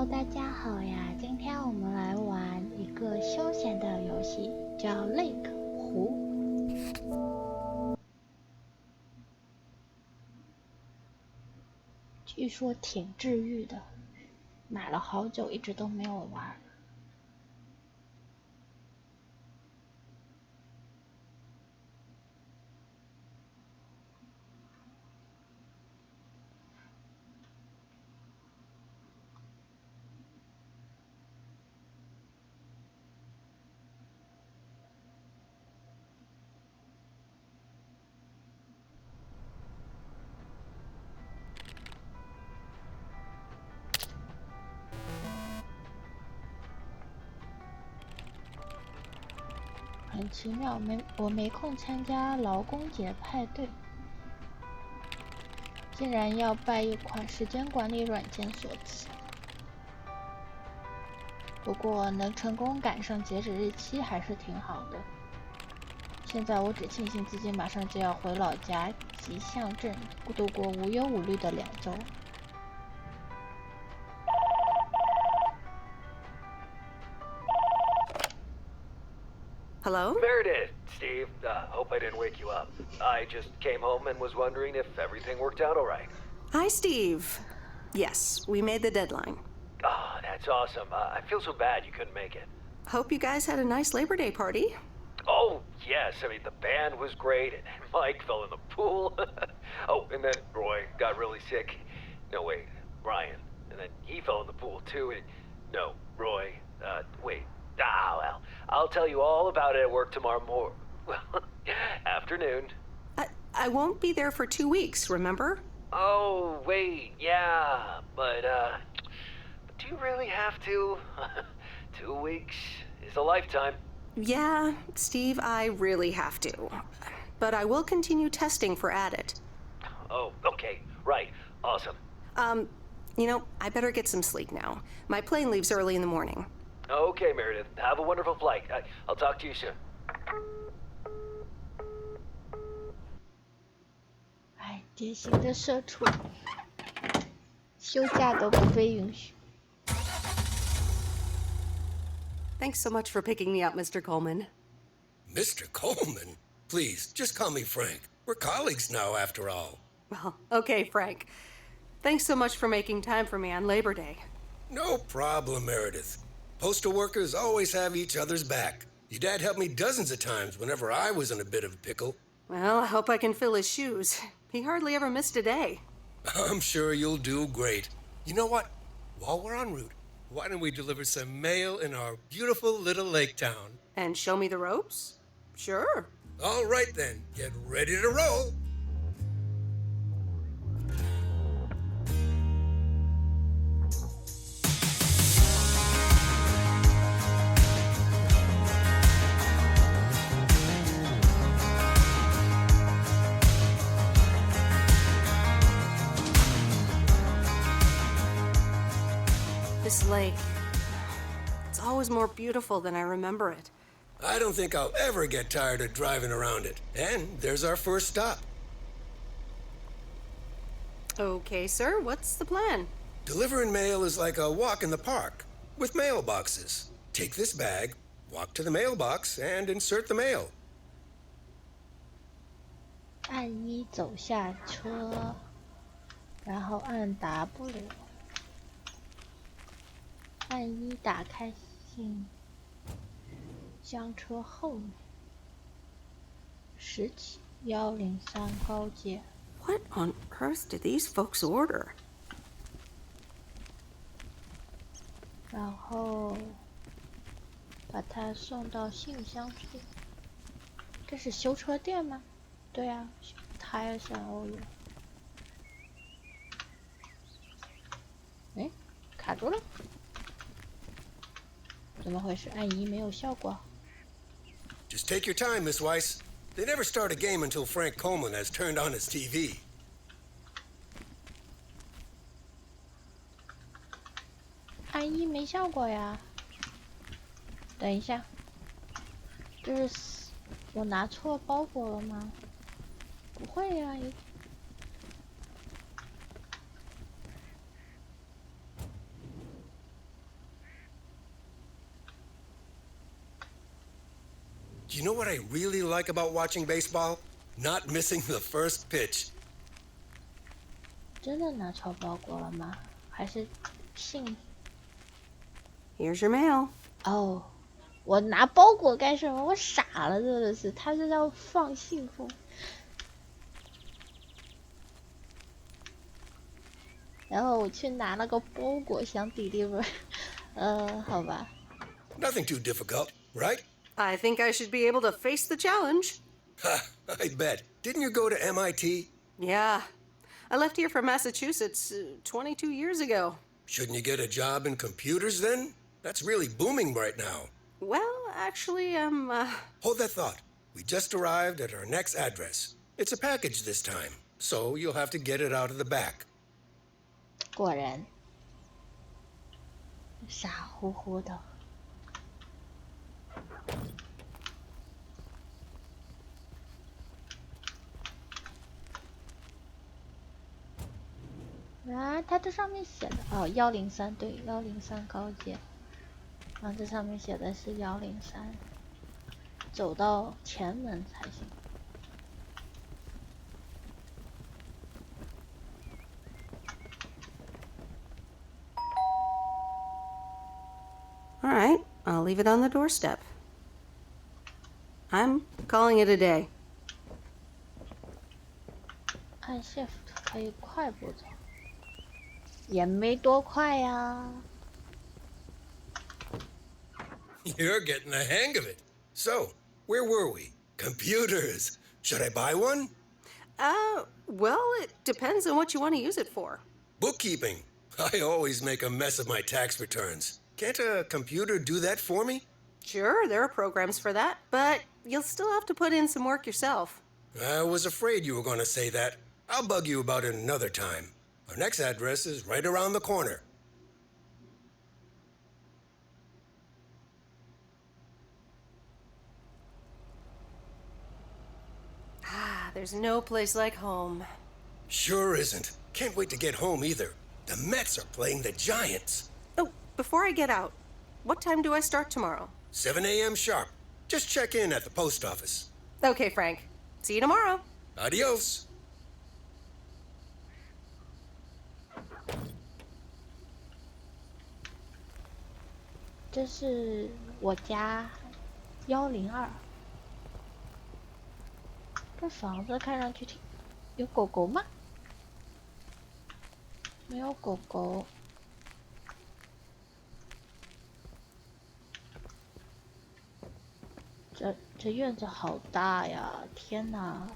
Hello，大家好呀！今天我们来玩一个休闲的游戏，叫 Lake 湖。据说挺治愈的，买了好久，一直都没有玩。很奇妙，我没空参加劳工节派对，竟然要拜一款时间管理软件所赐。不过能成功赶上截止日期还是挺好的。现在我只庆幸自己马上就要回老家吉祥镇，度过无忧无虑的2周。Hello? Meredith, Steve. Hope I didn't wake you up. I just came home and was wondering if everything worked out all right. Hi, Steve. Yes, we made the deadline. Oh, that's awesome. I feel so bad you couldn't make it. Hope you guys had a nice Labor Day party. Oh, yes. I mean, the band was great, and Mike fell in the pool. Oh, and then Roy got really sick. No, wait, Ryan. And then he fell in the pool, too. No, Roy. Wait. Well, I'll tell you all about it at work tomorrow morning. Well, afternoon. I won't be there for 2 weeks, remember? Oh, wait, yeah. But do you really have to? 2 weeks is a lifetime. Yeah, Steve, I really have to. But I will continue testing for Addit. Oh, okay. Right. Awesome. I better get some sleep now. My plane leaves early in the morning. Okay, Meredith. Have a wonderful flight. I'll talk to you soon. 典型的社畜，休假都不被允许。Thanks so much for picking me up, Mr. Coleman. Mr. Coleman? Please, just call me Frank. We're colleagues now, after all. Well, okay, Frank. Thanks so much for making time for me on Labor Day. No problem, Meredith. Postal workers always have each other's back. Your dad helped me dozens of times whenever I was in a bit of a pickle. Well, I hope I can fill his shoes. He hardly ever missed a day. I'm sure you'll do great. You know what? While we're en route, why don't we deliver some mail in our beautiful little lake town? And show me the ropes? Sure. All right then, get ready to roll. This lake, it's always more beautiful than I remember it. I don't think I'll ever get tired of driving around it. And there's our first stop. Okay, sir, what's the plan? Delivering mail is like a walk in the park with mailboxes. Take this bag, walk to the mailbox, and insert the mail. 按1走下车，然后按 W。按1打开信箱车后面拾起103高阶。 What on earth did these folks order? 然后把它送到信箱处。这是修车店吗？对啊，胎像欧有。哎，卡住了。怎么回事？按1没有效果。 Just take your time, Miss Weiss. They never start a game until Frank Coleman has turned on his TV. 按1没效果呀。等一下，这是我拿错包裹了吗？不会呀。you know what I really like about watching baseball? Not missing the first pitch. 真的拿错包裹了吗？还是信？ Here's your mail. 哦，我拿包裹干什么？我傻了，真的是，他是要放信封。然后我去拿了个包裹想 deliver， 好吧。Nothing too difficult, right? I think I should be able to face the challenge. Ha, I bet. Didn't you go to MIT? Yeah. I left here from Massachusetts 22 years ago. Shouldn't you get a job in computers then? That's really booming right now. Well, actually, Hold that thought. We just arrived at our next address. It's a package this time, so you'll have to get it out of the back. 果然，傻乎乎的。啊，它这上面写的哦，103对103高阶，然后这上面写的是103，走到前门才行。all right. I'll leave it on the doorstep. I'm calling it a day. 按 Shift 可以快步走，也没多快呀。You're getting the hang of it. So, where were we? Computers. Should I buy one? Well, it depends on what you want to use it for. Bookkeeping. I always make a mess of my tax returns. Can't a computer do that for me? Sure, there are programs for that, but you'll still have to put in some work yourself. I was afraid you were going to say that. I'll bug you about it another time. Our next address is right around the corner. There's no place like home. Sure isn't. Can't wait to get home either. The Mets are playing the Giants. Oh, before I get out, what time do I start tomorrow? 7 a.m. sharp. Just check in at the post office. Okay, Frank. See you tomorrow. Adios. 这是我家102。这房子看上去挺……有狗狗吗？没有狗狗。这院子好大呀！天哪，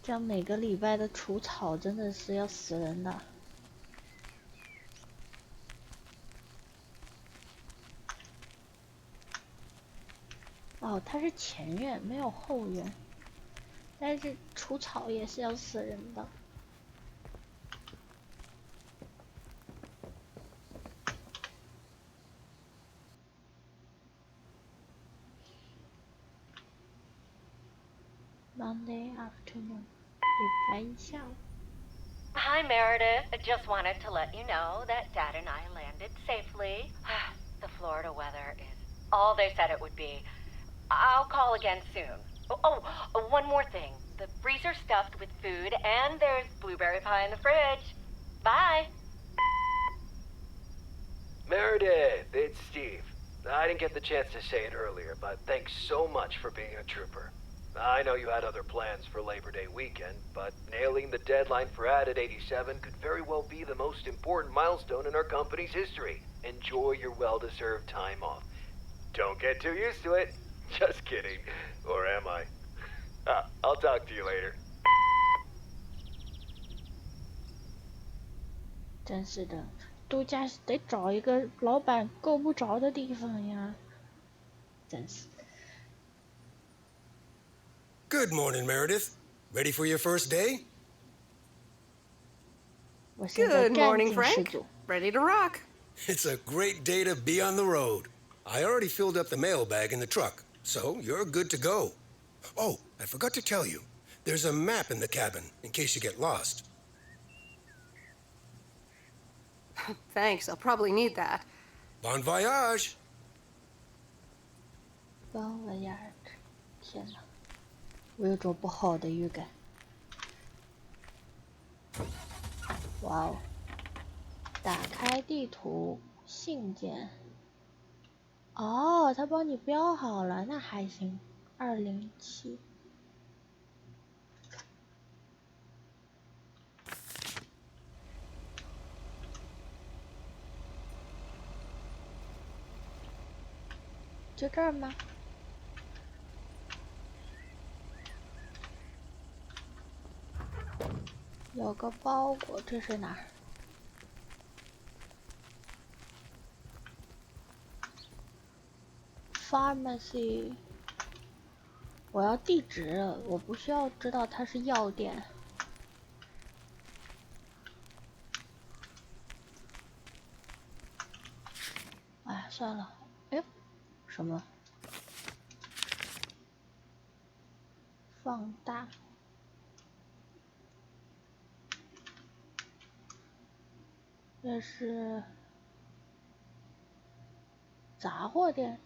这样每个礼拜的除草真的是要死人的。哦，它是前院，没有后院，但是除草也是要死人的。Monday afternoon， 礼拜一下午。 Hi, Meredith. I just wanted to let you know that Dad and I landed safely. The Florida weather is all they said it would be. I'll call again soon. One more thing. The freezer's stuffed with food, and there's blueberry pie in the fridge. Bye. Meredith, it's Steve. I didn't get the chance to say it earlier, but thanks so much for being a trooper. I know you had other plans for Labor Day weekend, but nailing the deadline for Added 87 could very well be the most important milestone in our company's history. Enjoy your well-deserved time off. Don't get too used to it. Just kidding. Or am I? I'll talk to you later. 真是的，度假得找一个老板够不着的地方呀！真是。 Good morning, Meredith. Ready for your first day? 我现在 Good 干 morning, 劲十 Frank. 足。 Ready to rock. It's a great day to be on the road. I already filled up the mailbag in the truck, so you're good to go. Oh, I forgot to tell you. There's a map in the cabin, in case you get lost. Thanks, I'll probably need that. Bon voyage! Bon voyage，现了，我有种不好的预感。哇哦！打开地图，信件。哦，他帮你标好了，那还行。207。就这儿吗？有个包裹，这是哪儿？Pharmacy。我要地址，我不需要知道它是药店。哎，算了。哎，什么？放大。这是杂货店。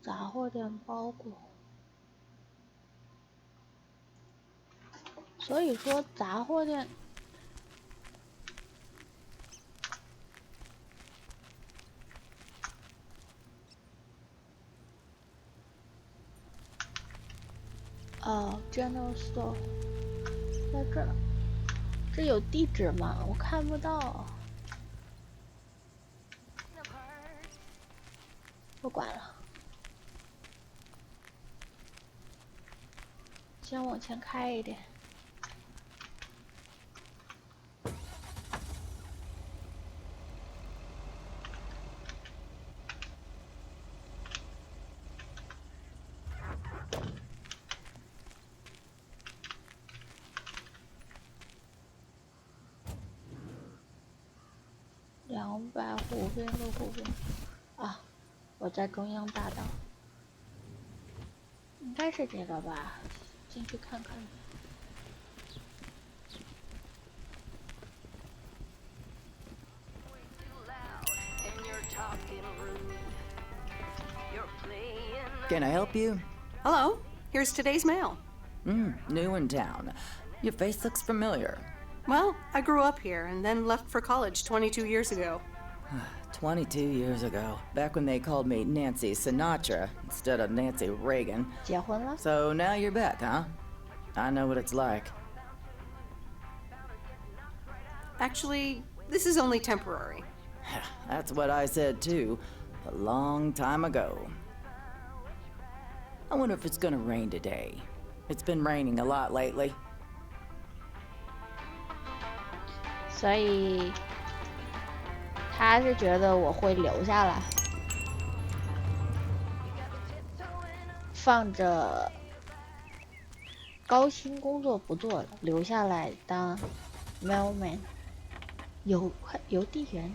杂货店包裹。所以说杂货店。哦 ，General Store， 在这儿。这有地址吗？我看不到。不管了，先往前开一点。200湖滨路湖滨。啊，我在中央大道。应该是这个吧，进去看看。Can I help you? Hello, here's today's mail. New in town. Your face looks familiar. Well, I grew up here and then left for college 22 years ago. 22 years ago, back when they called me Nancy Sinatra instead of Nancy Reagan. 结婚了？ So now you're back, huh? I know what it's like. Actually, this is only temporary. That's what I said too, a long time ago. I wonder if it's gonna rain today. It's been raining a lot lately. 所以他是觉得我会留下来，放着高薪工作不做了，留下来当 mailman， 邮递员。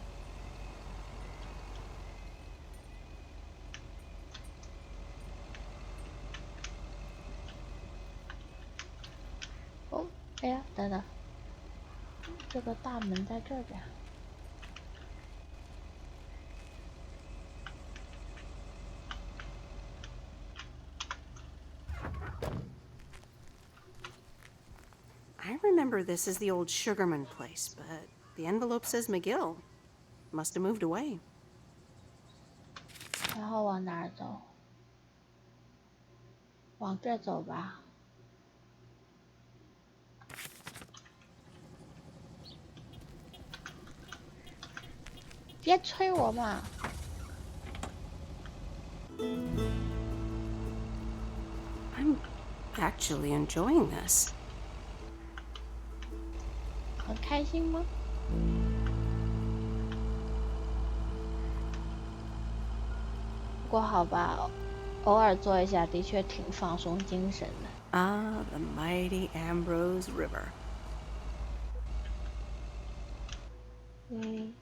哦，哎呀，等等，这个大门在这边。I remember this as the old Sugarman place, but the envelope says McGill. Must have moved away. 然后往哪儿走？往这走吧。别催我嘛！ I'm actually enjoying this. 很开心吗？不过好吧，偶尔做一下的确挺放松精神的。Ah, the mighty Ambrose River. 嗯。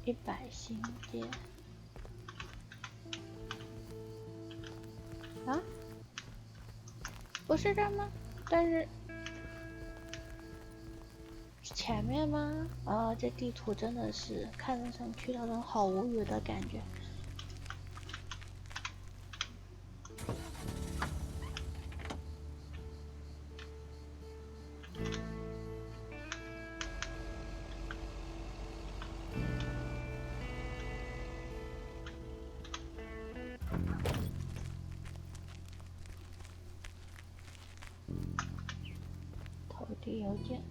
100新店。啊？不是这儿吗？但是前面吗？啊，这地图真的是看上去让人好无语的感觉。投递邮件。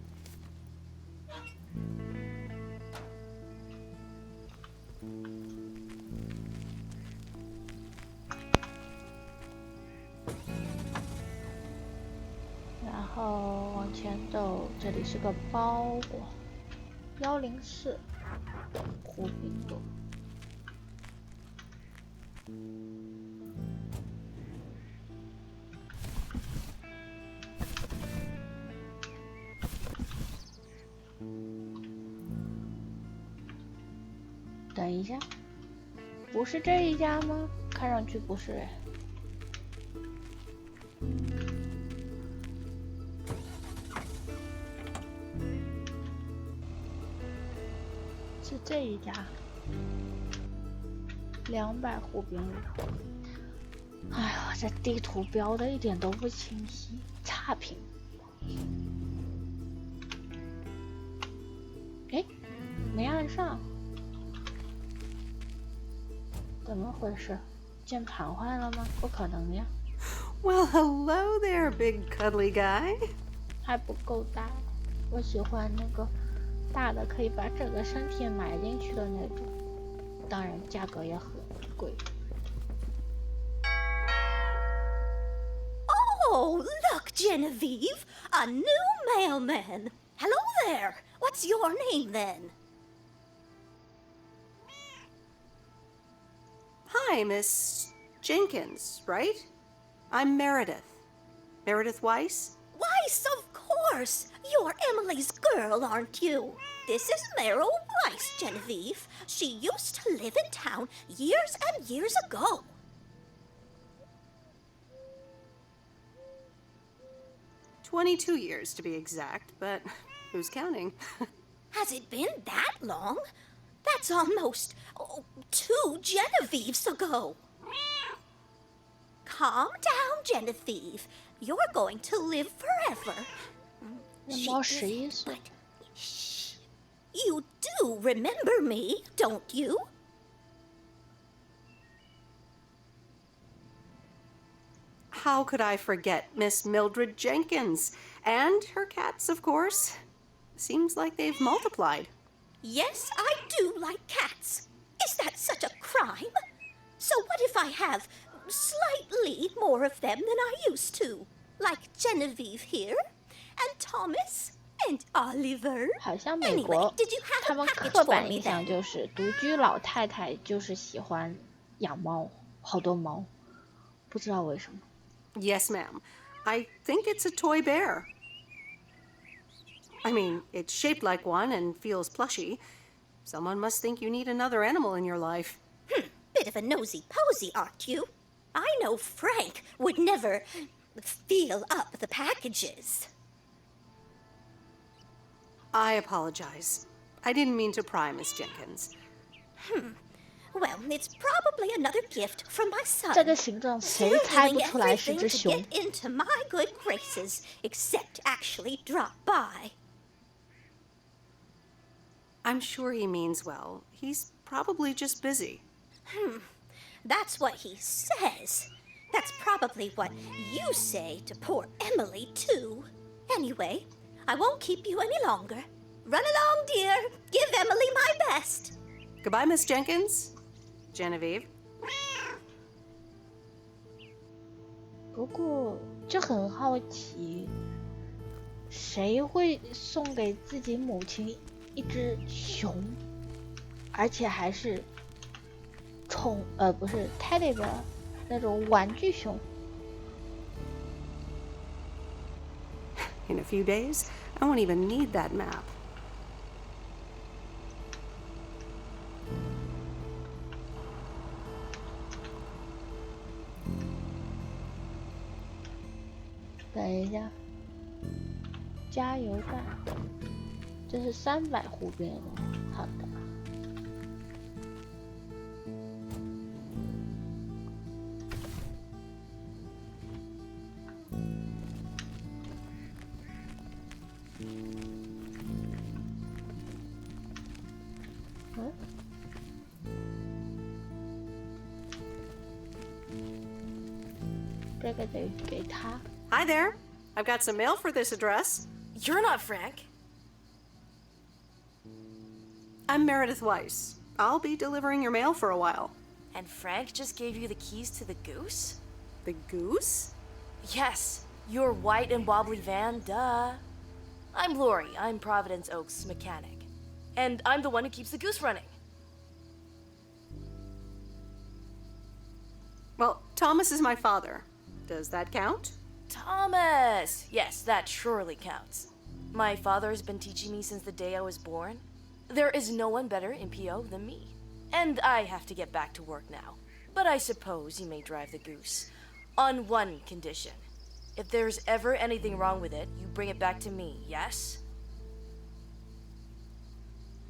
然后往前走，这里是个包裹，104湖滨路。等一下，不是这一家吗？看上去不是哎。是这一家，200湖滨路。哎呀，这地图标的一点都不清晰，差评。哎，没按上。怎么回事？键盘坏了吗？不可能呀。Well, hello there, big cuddly guy. 还不够大，我喜欢那个大的，可以把整个身体埋进去的那种。当然，价格也很贵。Oh, look, Genevieve, a new mailman. Hello there. What's your name then? Hi, Miss Jenkins, right? I'm Meredith. Meredith Weiss? Weiss, of course. You're Emily's girl, aren't you? This is Meryl Weiss, Genevieve. She used to live in town years and years ago. 22 years to be exact, but who's counting? Has it been that long? That's almost 2 Genevieves ago. Calm down, Genevieve. You're going to live forever. 人猫11岁。 Shh. You do remember me, don't you? How could I forget Miss Mildred Jenkins? And her cats, of course. Seems like they've multiplied. Yes, I do like cats. Is that such a crime? So what if I have slightly more of them than I used to? Like Genevieve here, and Thomas, and Oliver. 好像美 Anyway, 国 did you have 他 a 们 package 刻 for 板 me 印象 then? 就是独居老太太就是喜欢养猫，好多猫，不知道为什么。 Yes, ma'am. I think it's a toy bear. I mean, it's shaped like one and feels plushy. Someone must think you need another animal in your life. Bit of a nosy posy, aren't you? I know Frank would never feel up the packages. I apologize. I didn't mean to pry, Miss Jenkins. Well, it's probably another gift from my son. 这个形状谁 Still 猜 doing 不出来是 everything 只 to 熊？ get into my good graces, except actually drop by. I'm sure he means well. He's probably just busy. That's what he says. That's probably what you say to poor Emily, too. Anyway, I won't keep you any longer. Run along, dear. Give Emily my best. Goodbye, Miss Jenkins. Genevieve. 不过就很好奇，谁会送给自己母亲一只熊，而且还是不是 teddy bear 那种玩具熊？ In a few days, I won't even need that map. 等一下，加油站，这是300湖边了。好的。这个得给他。 Hi there. I've got some mail for this address. You're not Frank. I'm Meredith Weiss. I'll be delivering your mail for a while. And Frank just gave you the keys to the goose? The goose? Yes, your white and wobbly van, duh. I'm Lori. I'm Providence Oaks' mechanic. And I'm the one who keeps the goose running. Well, Thomas is my father. Does that count? Thomas! Yes, that surely counts. My father has been teaching me since the day I was born. There is no one better in PO than me. And I have to get back to work now. But I suppose you may drive the goose. On one condition. If there's ever anything wrong with it, you bring it back to me, yes?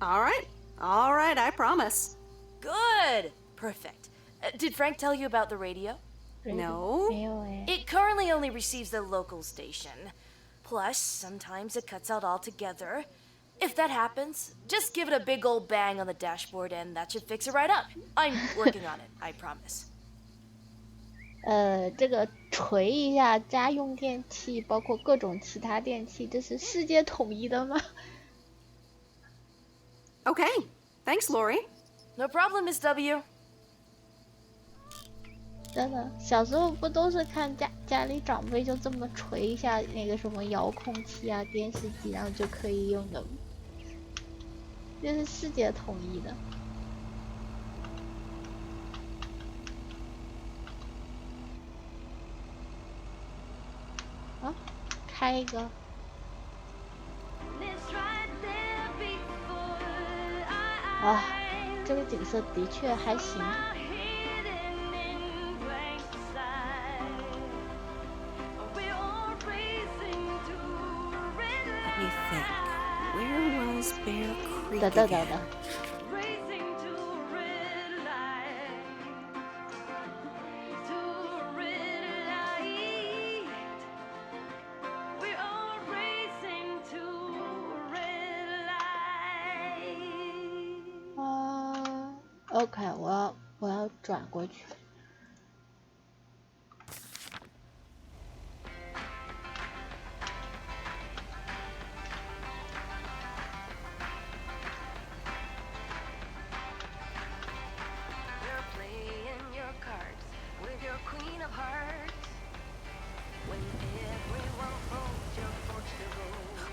All right, I promise. Good! Perfect. Did Frank tell you about the radio? No. 没有哎。 It currently only receives the local station. Plus, sometimes it cuts out altogether. If that happens, just give it a big old bang on the dashboard and that should fix it right up. I'm working on it, I promise. 这个锤一下家用电器，包括各种其他电器，这是世界统一的吗？ Okay, thanks, Lori. No problem, Miss W. 真的，小时候不都是看家里长辈就这么锤一下那个什么遥控器啊、电视机，然后就可以用的吗？这是世界统一的。啊，开一个。啊，这个景色的确还行。 Let me think. Where was Bear Creek 等等 again? 等等， OK， 我要转过去。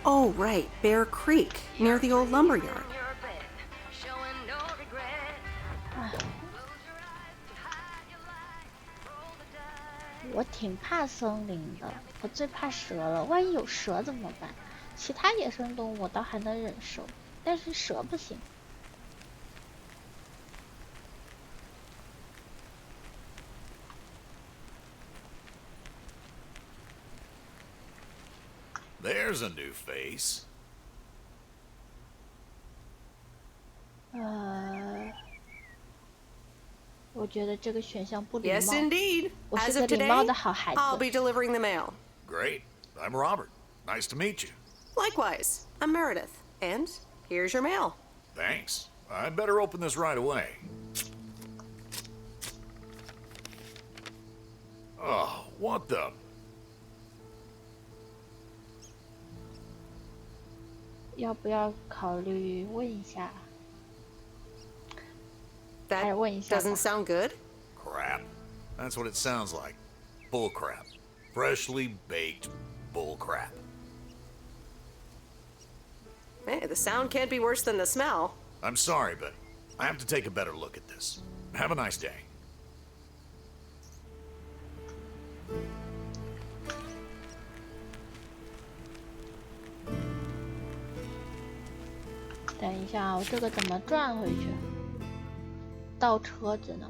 Oh, right, Bear Creek, near the old lumber yard. 我挺怕森林的，我最怕蛇了。万一有蛇怎么办？其他野生动物我倒还能忍受，但是蛇不行。 There's a new face. 我觉得这个选项不礼貌。 Yes, indeed. 我 As 是 of 个礼貌 today, 的好孩 I'll 子。 be delivering the mail. Great. I'm Robert. Nice to meet you. Likewise, I'm Meredith. And here's your mail. Thanks. I'd better open this right away. Oh, what the? 要不要考虑问一下？ That 还是问一下吧。 doesn't sound good. Crap. That's what it sounds like. Bull crap. Freshly baked bull crap. Hey, the sound can't be worse than the smell. I'm sorry, but I have to take a better look at this. Have a nice day. 等一下，我这个怎么转回去？倒车子呢？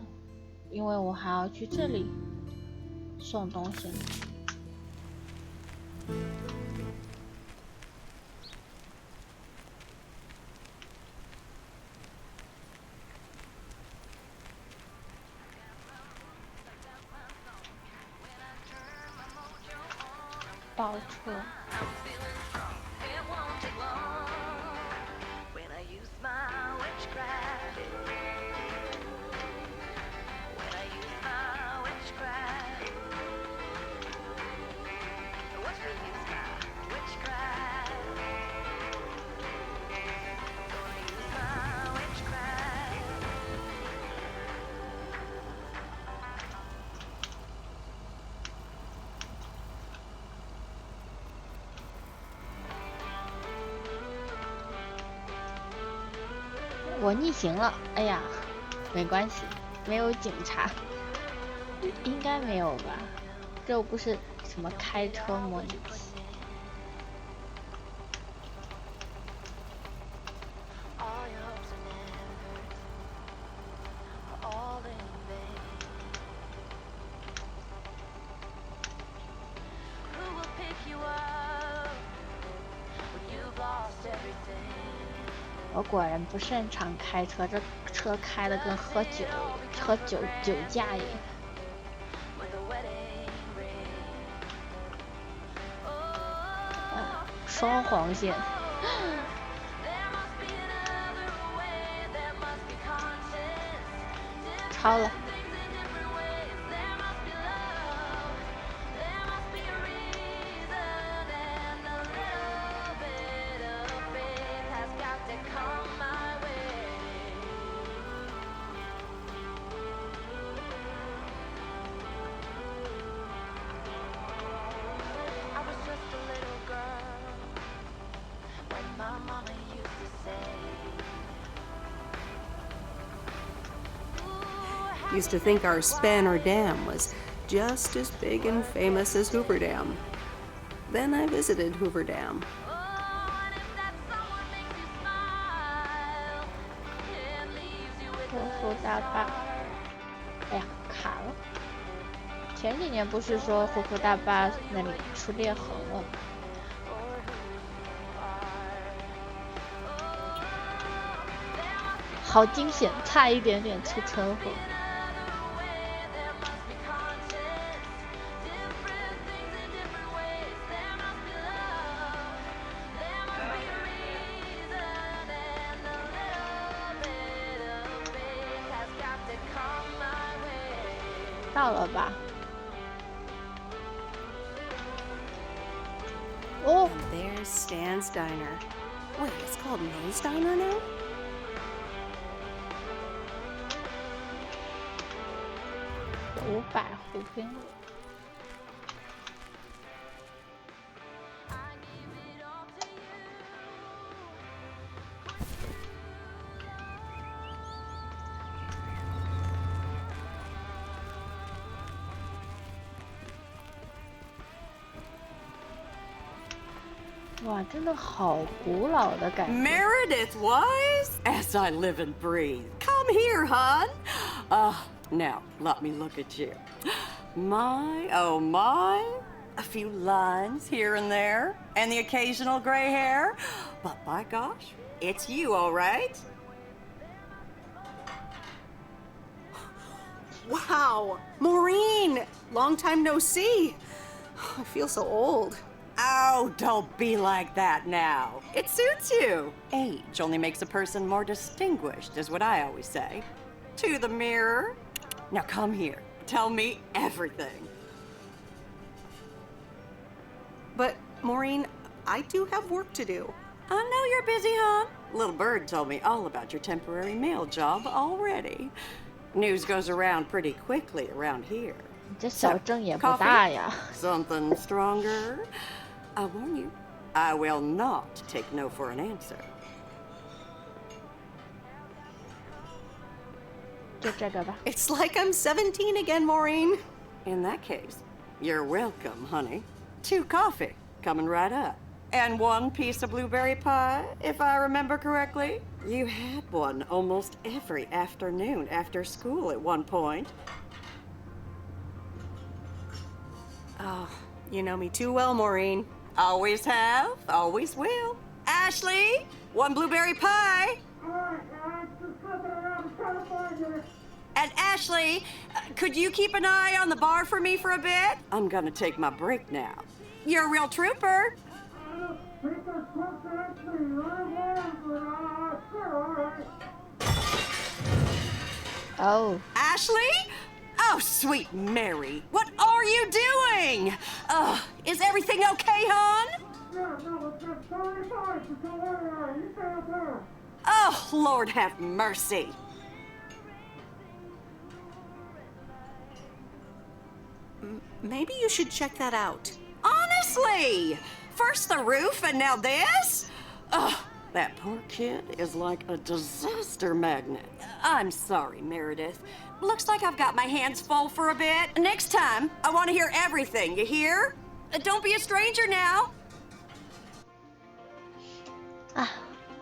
因为我还要去这里送东西呢。爆车。我逆行了，哎呀，没关系，没有警察，应该没有吧？这又不是什么开车模拟器。我果然不擅长开车，这车开的跟喝酒驾一样。双黄线，超了。Used to think our Spanner Dam was just as big and famous as Hoover Dam. Then I visited Hoover Dam. 国父大坝，哎呀，卡了。前几年不是说国父大坝那里出裂痕了吗？好惊险，差一点点出车祸。到了吧？哦。And there's Stan's Diner. Wait, it's called May's Diner now? 500湖滨路。哇，真的好古老的感觉。 Meredith Wise? As I live and breathe. Come here, hon. Now, let me look at you. My, oh my. A few lines here and there, and the occasional gray hair. But by gosh, it's you, all right? Wow, Maureen! Long time no see. I feel so old. Oh, don't be like that now. It suits you. Age only makes a person more distinguished, is what I always say. To the mirror. Now come here. Tell me everything. But, Maureen, I do have work to do. I know you're busy, hon. Little Bird told me all about your temporary mail job already. News goes around pretty quickly around here. 这小镇也不大呀。 Something stronger? I warn you, I will not take no for an answer. 就这个吧。 It's like I'm 17 again, Maureen. In that case, you're welcome, honey. 2 coffee, coming right up. And 1 piece of blueberry pie, if I remember correctly. You had one almost every afternoon after school at one point. Oh, you know me too well, Maureen. Always have, always will. Ashley, 1 blueberry pie. And Ashley, could you keep an eye on the bar for me for a bit? I'm gonna take my break now. You're a real trooper. Oh, Ashley? Oh, sweet Mary, what are you doing? Is everything okay, hon? Oh, Lord have mercy. Maybe you should check that out. Honestly, first the roof and now this? Oh, that poor kid is like a disaster magnet. I'm sorry, Meredith. Looks like I've got my hands full for a bit. Next time, I want to hear everything, you hear? Don't be a stranger now. 啊，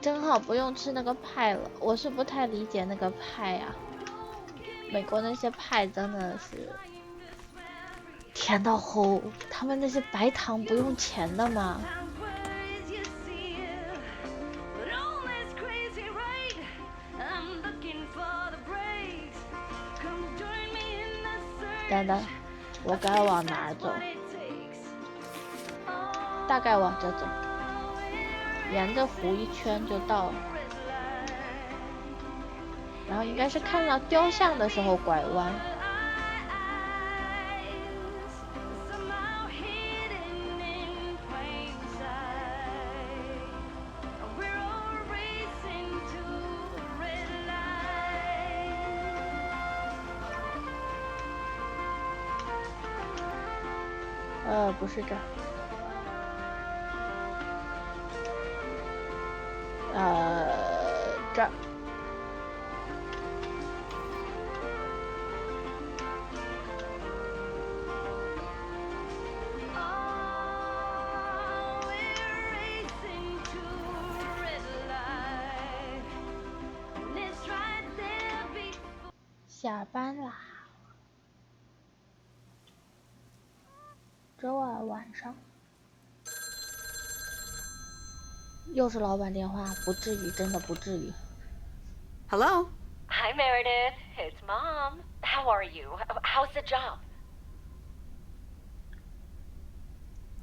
正好不用吃那个派了。我是不太理解那个派啊，美国那些派真的是甜到齁，他们那些白糖不用钱的吗？等等，我该往哪儿走？大概往这走，沿着湖一圈就到了。然后应该是看到雕像的时候拐弯。不是这儿，这儿。下班啦。周二晚上，又是老板电话，不至于，真的不至于。Hello? Hi, Meredith. It's Mom. How are you? How's the job?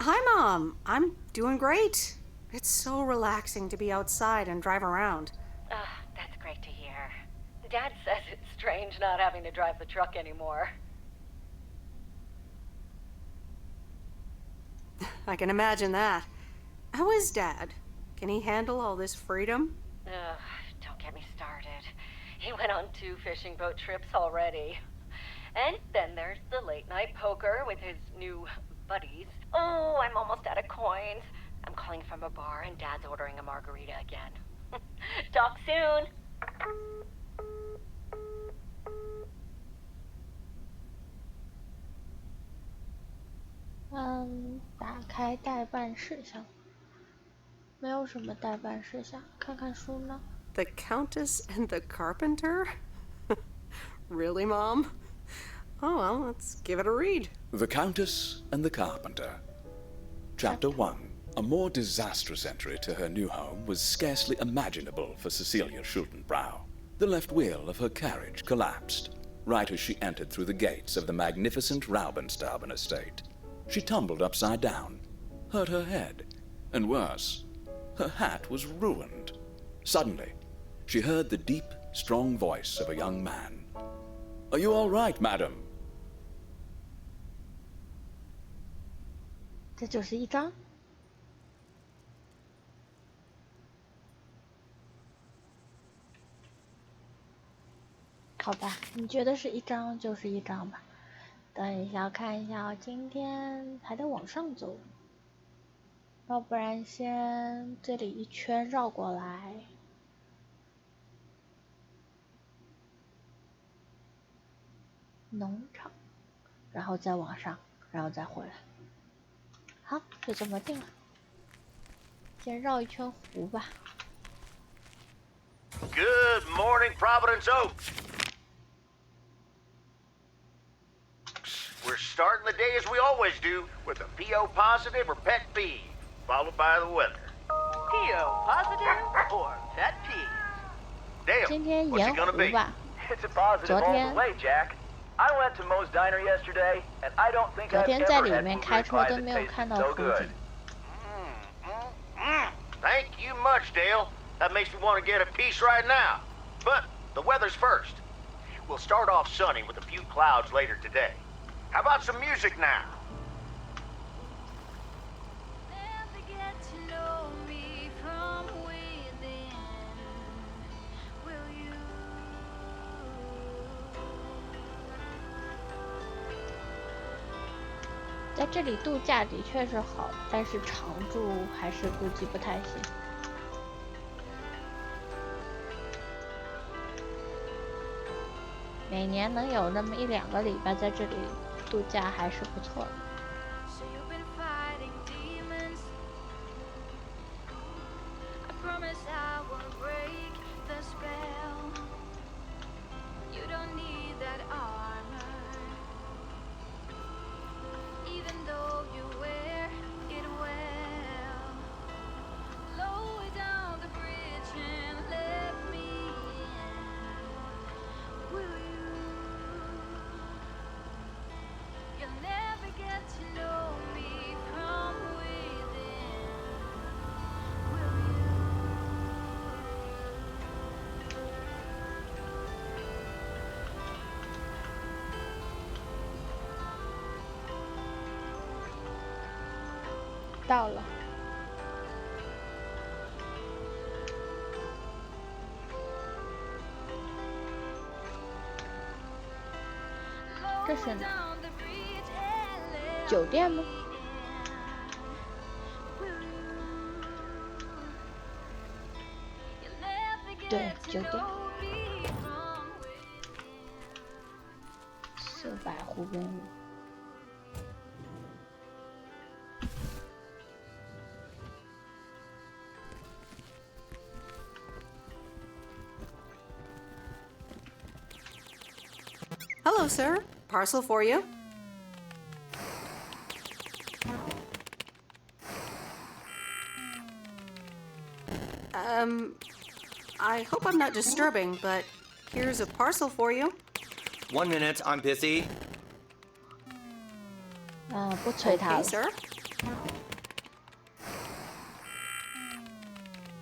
Hi, Mom. I'm doing great. It's so relaxing to be outside and drive around. That's great to hear. Dad says it's strange not having to drive the truck anymore. I can imagine that. How is Dad? Can he handle all this freedom? Don't get me started. He went on 2 fishing boat trips already. And then there's the late night poker with his new buddies. Oh, I'm almost out of coins. I'm calling from a bar and Dad's ordering a margarita again. Talk soon. 打开待办事项，没有什么待办事项，看看书呢。The Countess and the Carpenter? Really, Mom? Oh, well, let's give it a read. The Countess and the Carpenter. Chapter 1. A more disastrous entry to her new home was scarcely imaginable for Cecilia Schultenbrow. The left wheel of her carriage collapsed, right as she entered through the gates of the magnificent Raubenstaben estate. She tumbled upside down, hurt her head, and worse, her hat was ruined. Suddenly, she heard the deep, strong voice of a young man. "Are you all right, madam?" 这就是一张。好吧，你觉得是一张就是一张吧。等一下，看一下，今天还得往上走，要不然先这里一圈绕过来，农场，然后再往上，然后再回来。好，就这么定了。先绕一圈湖吧。Good morning, Providence Oaks. We're starting the day as we always do, with a PO positive or pet peeve, followed by the weather. PO positive or pet peeve? Dale, 今天 what's 盐 it gonna 湖 be? 吧。 It's a positive all the way, Jack. I went to Moe's Diner yesterday, and I don't think 昨 I've 天在 ever 里 had 面 blueberry 开车 pie 都 that 没有 tasted 看到 so 湖 good. 景。Thank you much, Dale. That makes me want to get a piece right now. But the weather's first. We'll start off sunny with a few clouds later today. How about some music now? Never get to know me from within. Will you? 在这里度假的确是好，但是常住还是估计不太行。每年能有那么1-2个礼拜在这里度假还是不错的。So you've been fighting demons. I promise I won't break the spell. You don't need that armor. Even though you wear it well. Lower down the bridge and let me in. Will you? You'll never get to know me from within. Will you? 到了。这是哪？酒店吗？对，酒店。色白湖边路。Hello, sir. Parcel for you. I hope I'm not disturbing, but here's a parcel for you. 1 minute, I'm busy. 不催他 Okay, 了。 sir.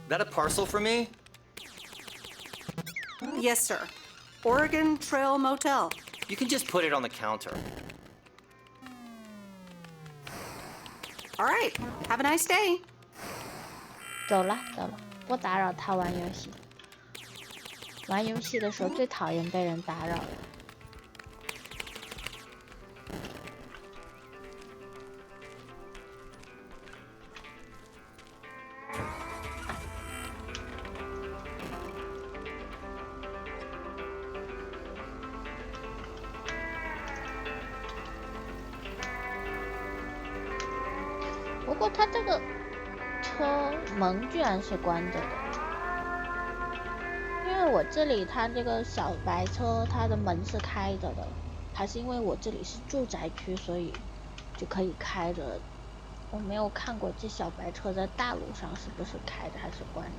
That a parcel for me? Yes, sir. Oregon Trail Motel. You can just put it on the counter. All right. Have a nice day. 走了，不打扰他玩游戏。玩游戏的时候最讨厌被人打扰了。不过他这个车门居然是关着的，因为我这里它这个小白车它的门是开着的，还是因为我这里是住宅区，所以就可以开着。我没有看过这小白车在大路上是不是开着还是关着。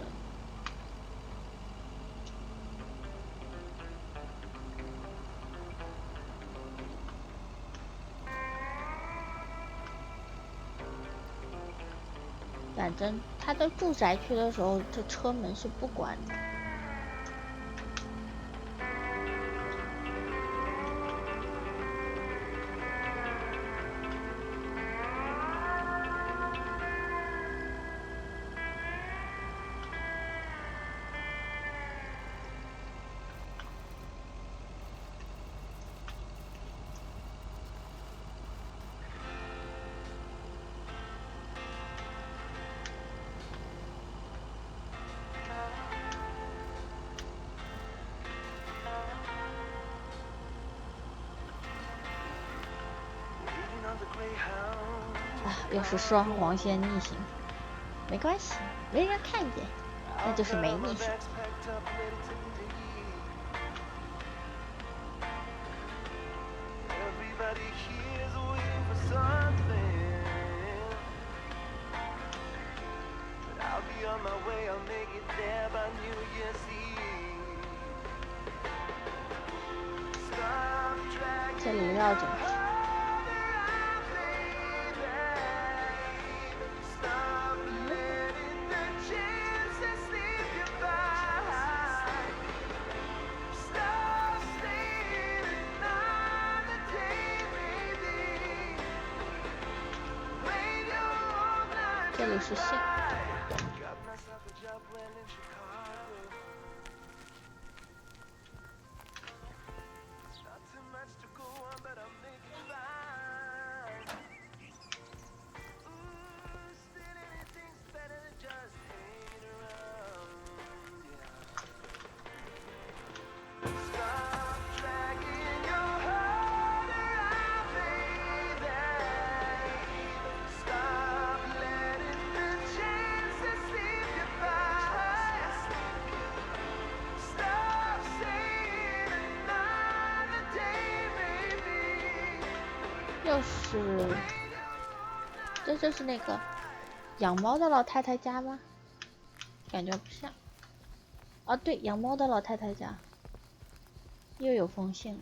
反正他在住宅区的时候，这车门是不关的。啊，又是双黄线逆行，没关系，没人看见，那就是没逆行。Stop track. 这里绕进去。这里是线。又是，这就是那个养猫的老太太家吗？感觉不像。啊，对，养猫的老太太家。又有封信了。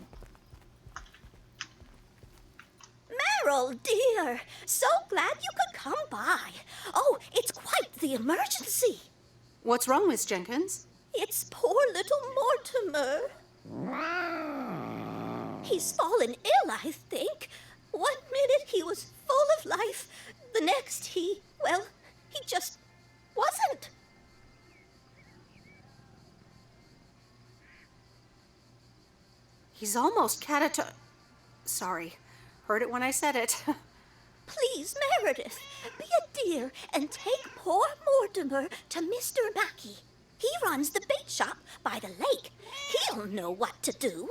Meryl, dear, so glad you could come by. Oh, it's quite the emergency. What's wrong, Miss Jenkins? It's poor little Mortimer. He's fallen ill, I think. 1 minute he was full of life, the next he just wasn't. He's almost Sorry. Heard it when I said it. Please, Meredith, be a dear and take poor Mortimer to Mr. Mackey. He runs the bait shop by the lake. He'll know what to do.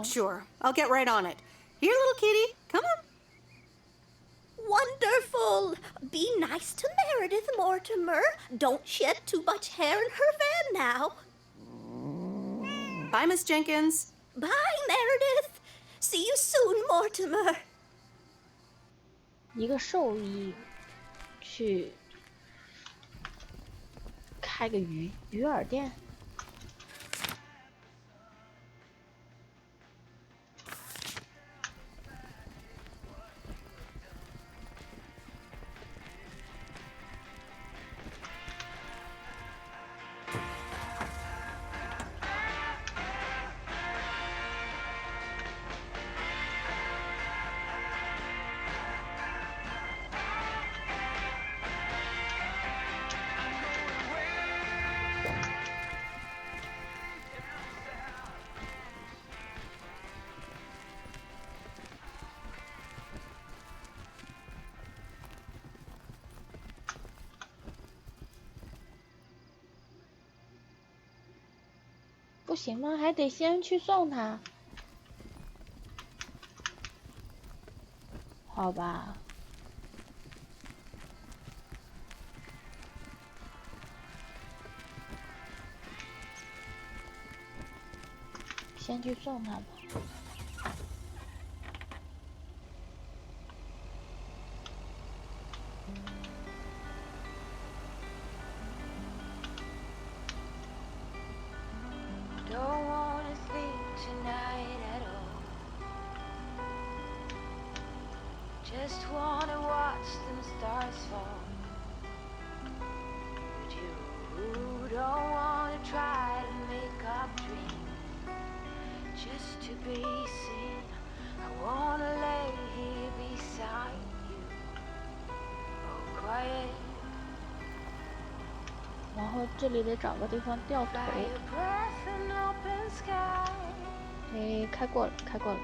Sure, I'll get right on it. Here, little kitty, come on. Wonderful. Be nice to Meredith, Mortimer. Don't shed too much hair in her van now. Bye, Miss Jenkins. Bye, Meredith. See you soon, Mortimer. 一个兽医去开个鱼饵店。不行吗？还得先去送他。好吧。先去送他吧。Don't wanna think tonight at all. Just wanna watch them stars fall. But you don't wanna try to make up dreams just to be seen. I wanna lay here beside you, oh quiet. 然后这里得找个地方掉头。哎，开过了，开过了，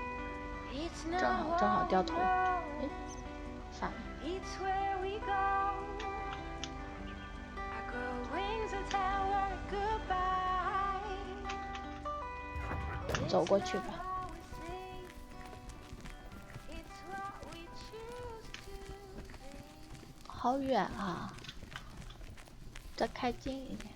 正好掉头。哎，反了。走过去吧。好远啊！再开近一点。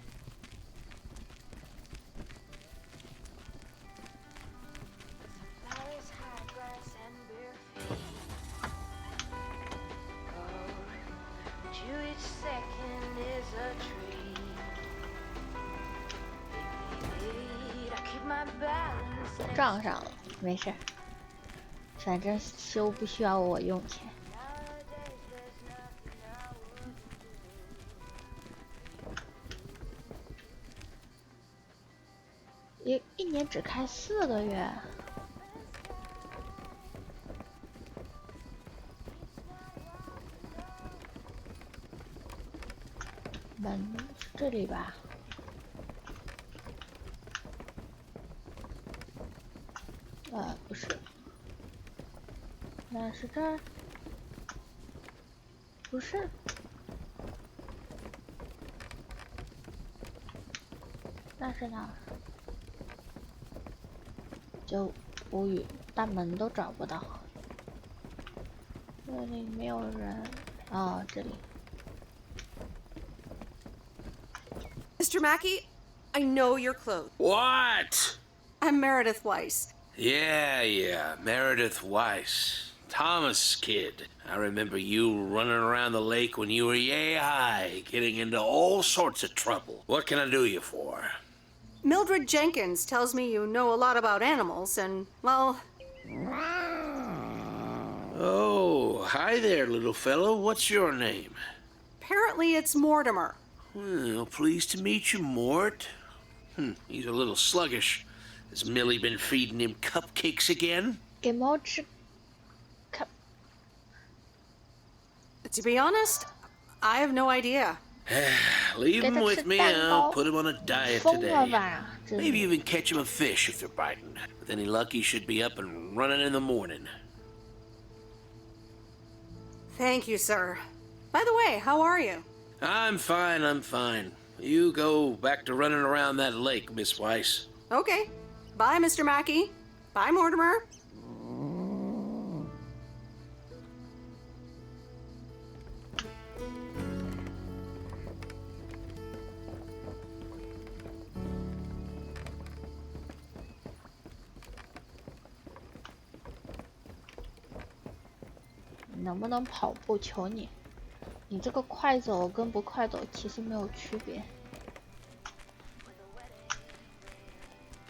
My balance 撞上了，没事，反正修不需要我用钱。一年只开4个月。门是这里吧？不是，那是这儿？不是，那是哪儿？就无语，大门都找不到。这里没有人。哦，这里。Mr. Mackey, I know you're close. What? I'm Meredith Weiss. Yeah, Meredith Weiss. Thomas' kid. I remember you running around the lake when you were yay high, getting into all sorts of trouble. What can I do you for? Mildred Jenkins tells me you know a lot about animals, and, well... Oh, hi there, little fellow. What's your name? Apparently it's Mortimer. Well, pleased to meet you, Mort. He's a little sluggish. Has Millie been feeding him cupcakes again? To be honest, I have no idea. Leave him with me, I'll put him on a diet today. Maybe even catch him a fish if they're biting. With any luck, he should be up and running in the morning. Thank you, sir. By the way, how are you? I'm fine. You go back to running around that lake, Miss Weiss. Okay. Bye, Mr. Mackey. Bye, Mortimer.能不能跑步？求你！你这个快走跟不快走其实没有区别，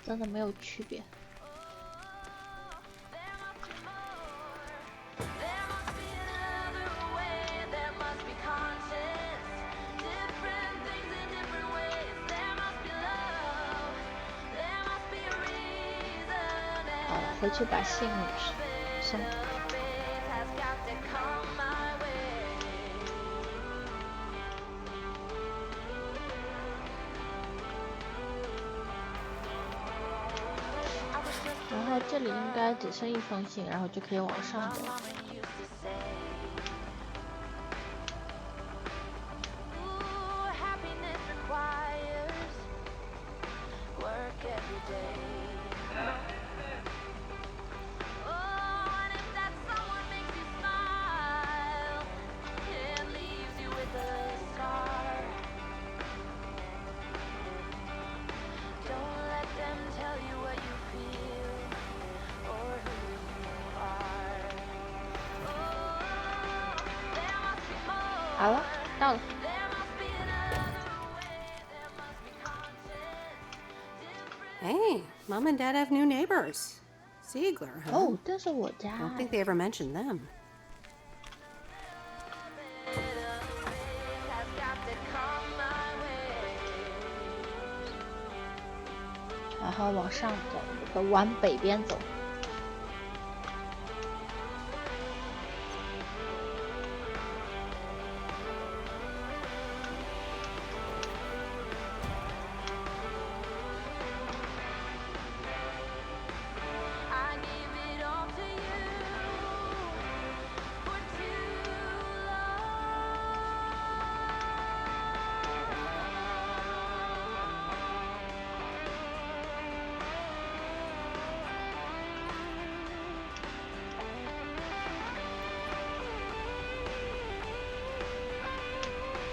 真的没有区别。好了，回去把信送。然后这里应该只剩1封信，然后就可以往上走。好了，到了。Hey, Mom and Dad have new neighbors. Ziegler, huh? Oh, 这是我家。I don't think they ever mentioned them. 然后往上走，往北边走。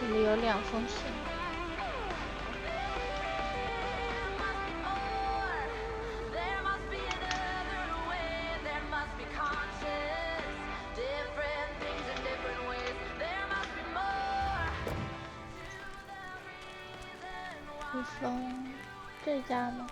这里有2封信。1封这家吗？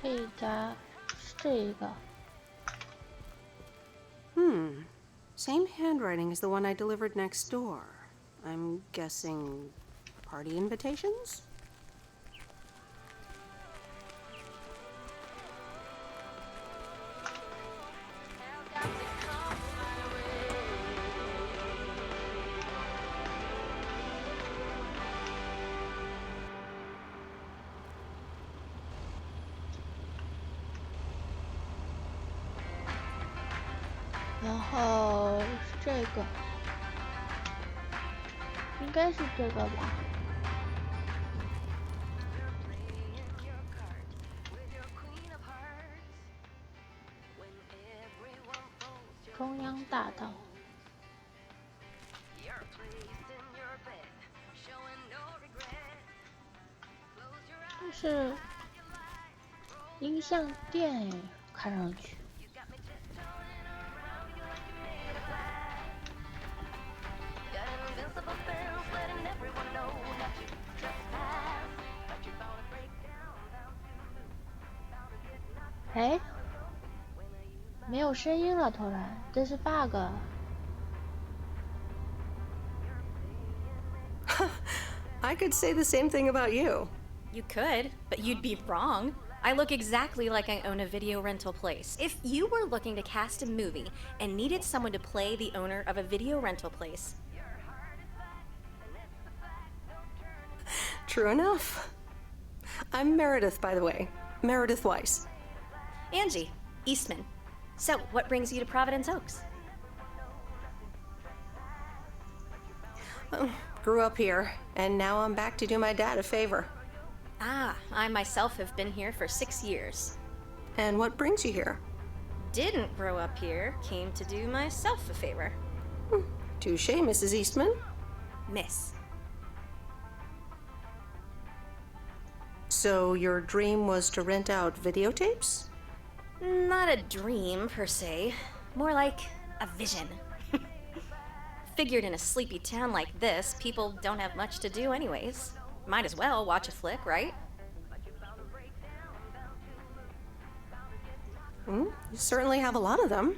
可以加这个。Same handwriting as the one I delivered next door. I'm guessing party invitations?然后是这个，应该是这个吧。中央大道。这是音像店哎，看上去。哎，没有声音了，突然，这是 bug。I could say the same thing about you. You could, but you'd be wrong. I look exactly like I own a video rental place. If you were looking to cast a movie and needed someone to play the owner of a video rental place. True enough. I'm Meredith, by the way. Meredith Weiss. Angie, Eastman. So, what brings you to Providence Oaks? Grew up here, and now I'm back to do my dad a favor. Ah, I myself have been here for 6 years. And what brings you here? Didn't grow up here, came to do myself a favor. Touche, Mrs. Eastman. Miss. So your dream was to rent out videotapes? Not a dream, per se. More like a vision. Figured in a sleepy town like this, people don't have much to do anyways. Might as well watch a flick, right? You certainly have a lot of them.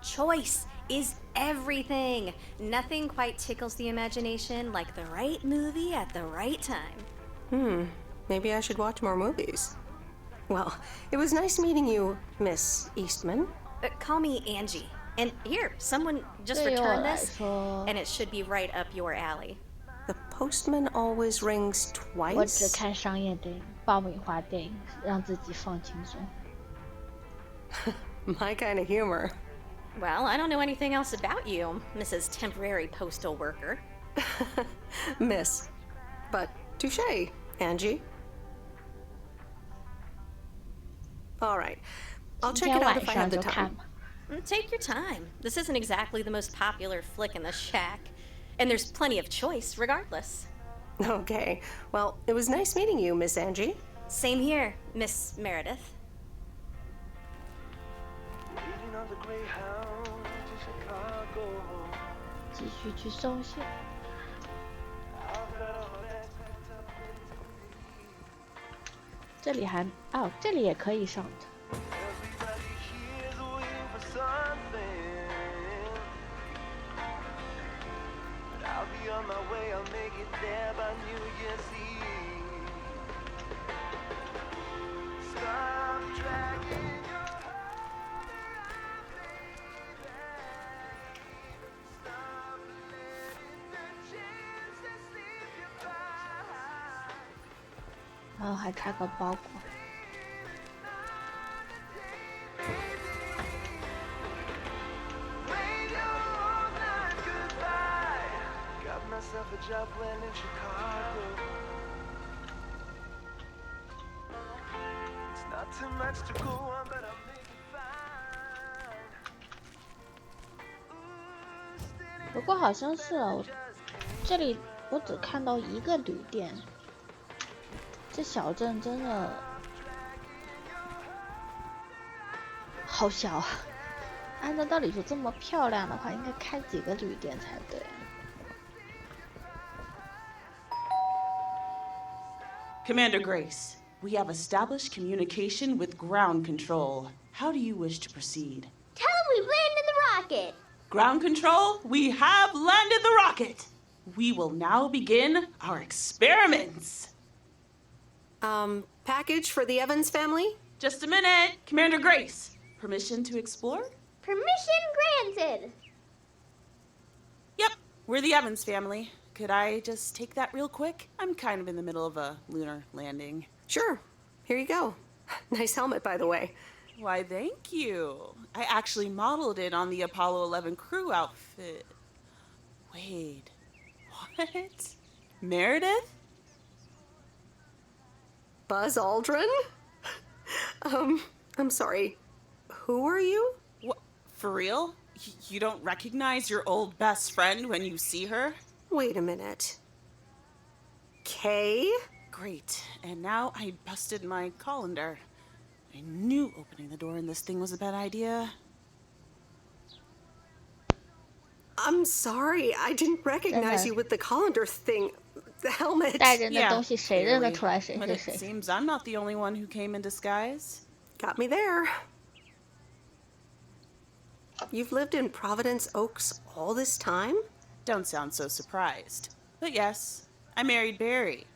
Choice is everything. Nothing quite tickles the imagination like the right movie at the right time. Maybe I should watch more movies. Well, it was nice meeting you, Miss Eastman. Call me Angie. And here, someone just returned this, and it should be right up your alley. The postman always rings 我 twice. 只看商业电影、爆米花电影，让自己放轻松。My kind of humor. Well, I don't know anything else about you, Mrs. Temporary Postal Worker. Miss. But touche, Angie. All right. I'll check it out if I have the time. Take your time. This isn't exactly the most popular flick in the shack. And there's plenty of choice, regardless. Okay. Well, it was nice meeting you, Miss Angie. Same here, Miss Meredith. Leading on the Greyhound to Chicago. 继续去送信。这里还这里也可以上的。I'll be on my way, I'll make it there by New Year's Eve. Stop dragging your heart around, baby. Stop letting the chance that slip you by. 然后还差个包裹。Myself a job when in Chicago. It's not too much to go on, but I'll make it fine. 不过好像是哦，这里我只看到一个旅店。这小镇真的好小啊！按照道理说，这么漂亮的话，应该开几个旅店才对。Commander Grace, We have established communication with ground control. How do you wish to proceed? Tell them we've landed the rocket. Ground control, we have landed the rocket. We will now begin our experiments. Package for the Evans family? Just a minute. Commander Grace, permission to explore? Permission granted. Yep, we're the Evans family. Could I just take that real quick? I'm kind of in the middle of a lunar landing. Sure. Here you go. Nice helmet, by the way. Why, thank you. I actually modeled it on the Apollo 11 crew outfit. Wait, what? Meredith? Buzz Aldrin? I'm sorry. Who are you? What? For real? You don't recognize your old best friend when you see her? Wait a minute. Kay? Great. And now I busted my colander. I knew opening the door in this thing was a bad idea. I'm sorry. I didn't recognize you with the colander thing. The helmet. 带人的东西谁认得出来谁 But 是 it 谁？ seems I'm not the only one who came in disguise. Got me there. You've lived in Providence Oaks all this time? Don't sound so surprised. But yes, I married Barry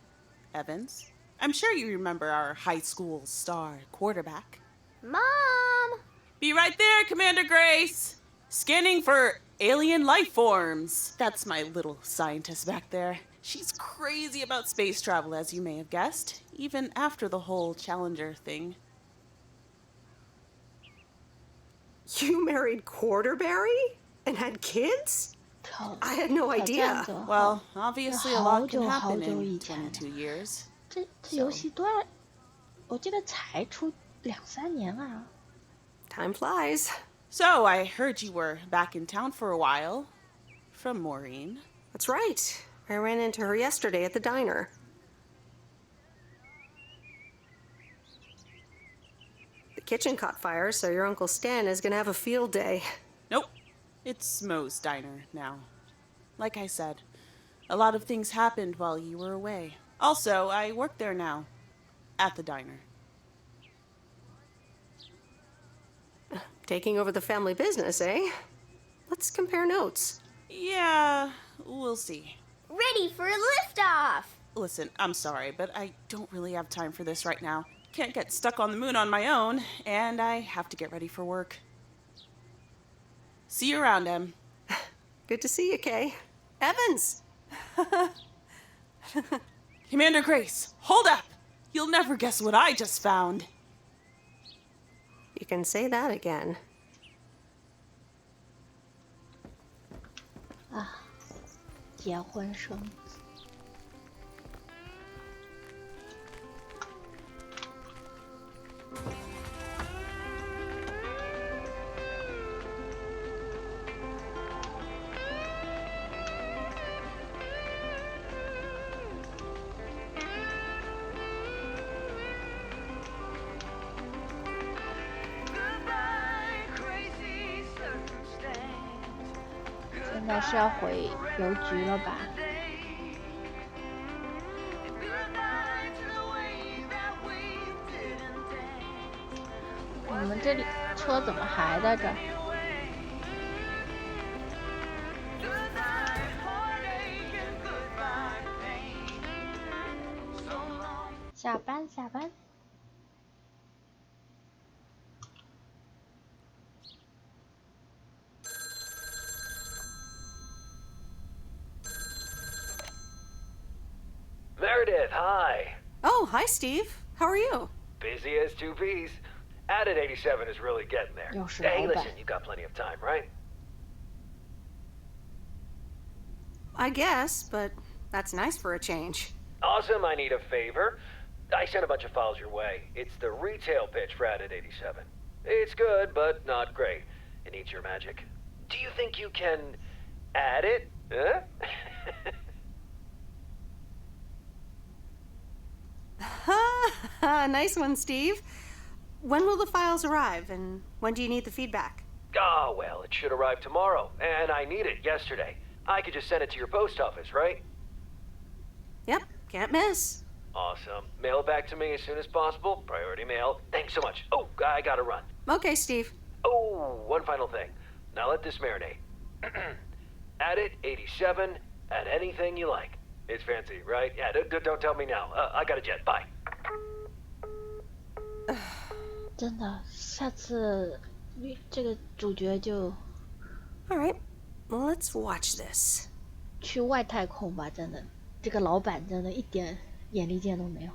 Evans. I'm sure you remember our high school star quarterback. Mom! Be right there, Commander Grace! Scanning for alien life forms. That's my little scientist back there. She's crazy about space travel, as you may have guessed, even after the whole Challenger thing. You married Quarterberry? And had kids? I had no idea. Well, obviously a lot can happen in 22 years. 这游戏多少？我记得才出2-3年啊。 Time flies. So, I heard you were back in town for a while. From Maureen. That's right. I ran into her yesterday at the diner. The kitchen caught fire, so your Uncle Stan is gonna have a field day. Nope. It's Moe's diner now. Like I said, a lot of things happened while you were away. Also, I work there now. At the diner. Taking over the family business, eh? Let's compare notes. Yeah, we'll see. Ready for a liftoff! Listen, I'm sorry, but I don't really have time for this right now. Can't get stuck on the moon on my own, and I have to get ready for work. See you around, Em. Good to see you, Kay. Evans! Commander Grace, hold up! You'll never guess what I just found. You can say that again. 啊，结婚生子。现在是要回邮局了吧？我们这里车怎么还在这儿？下班，下班。Meredith, hi. Oh, hi, Steve. How are you? Busy as two peas. Added 87 is really getting there. Hey, listen, you got plenty of time, right? I guess, but that's nice for a change. Awesome, I need a favor. I sent a bunch of files your way. It's the retail pitch for Added 87. It's good, but not great. It needs your magic. Do you think you can add it? Huh? Nice one, Steve. When will the files arrive, and when do you need the feedback? Oh, well, it should arrive tomorrow, and I need it yesterday. I could just send it to your post office, right? Yep, can't miss. Awesome. Mail it back to me as soon as possible. Priority mail. Thanks so much. Oh, I gotta run. Okay, Steve. Oh, one final thing. Now let this marinate. Add it 87, add anything you like. It's fancy, right? Yeah, don't tell me now. I got a jet. Bye. 真的，下次这个主角就 All right, let's watch this. 去外太空吧，真的，这个老板真的一点眼力见都没有。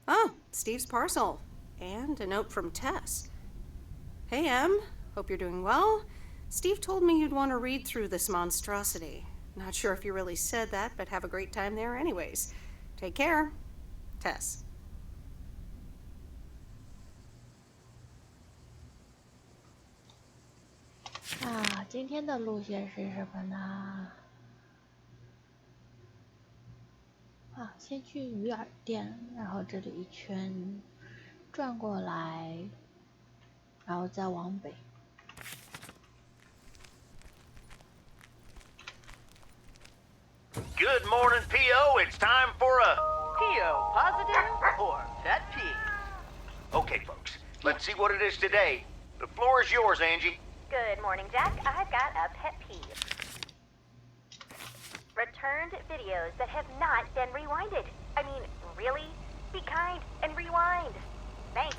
Oh, Steve's parcel. And a note from Tess. Hey, Em. Hope you're doing well. Steve told me you'd want to read through this monstrosity. Not sure if you really said that, but have a great time there anyways. Take care. Tess. 啊，今天的路线是什么呢？啊，先去鱼饵店，然后这里一圈转过来，然后再往北。Good morning, P.O. It's time for a... PO positive or pet peeve? Okay, folks, let's see what it is today. The floor is yours, Angie. Good morning, Jack. I've got a pet peeve. Returned videos that have not been rewinded. I mean, really? Be kind and rewind. Thanks.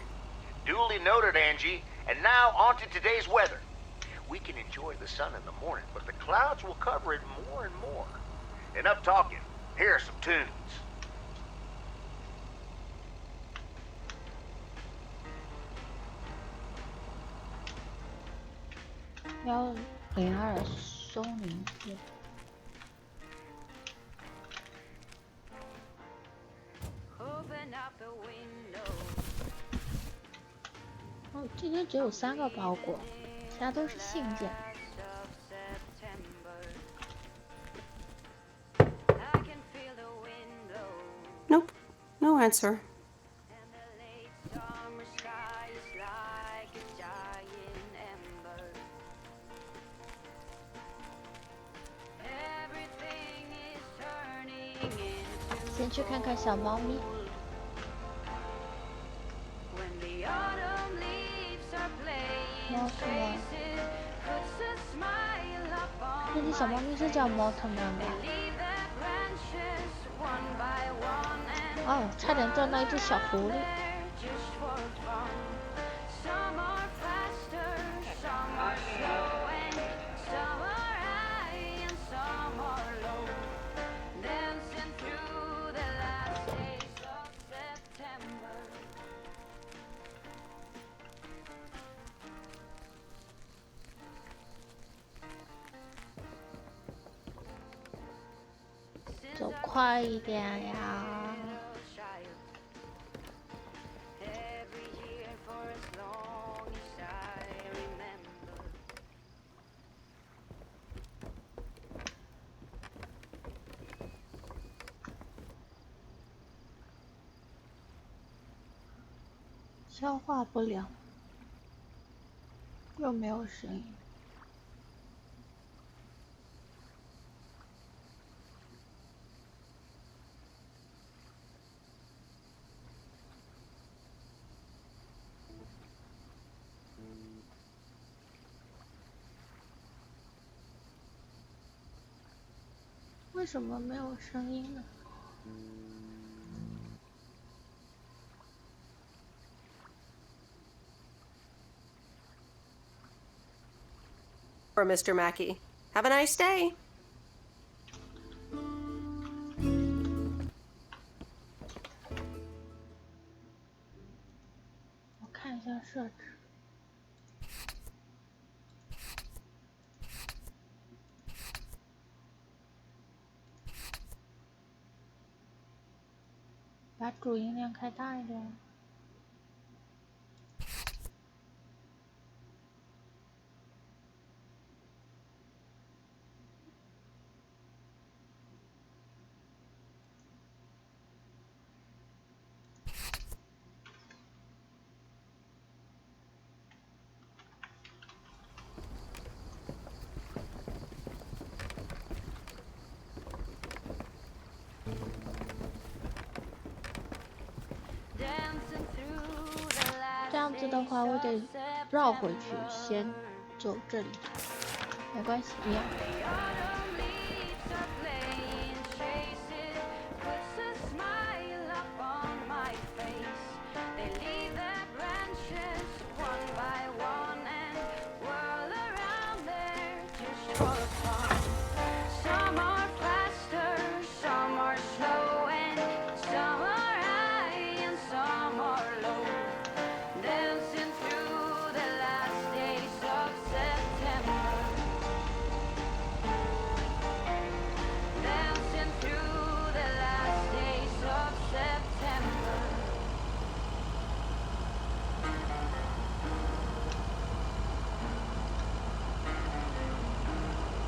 Duly noted, Angie. And now on to today's weather. We can enjoy the sun in the morning, but the clouds will cover it more and more. Enough talking. Here are some tunes. 102松林街。哦，今天只有3个包裹，其他都是信件。Nope, no answer. Everything 先去看看小猫咪。猫特曼，那只小猫咪是叫猫特曼吗？哦，差点撞到一只小狐狸。走快一点呀！消化不良，又没有声音。为什么没有声音呢？ For Mr. Mackey. Have a nice day. 我看一下设置。把主音量开大一点。 All 子的话，我得绕回去，先走这里。没关系，一样。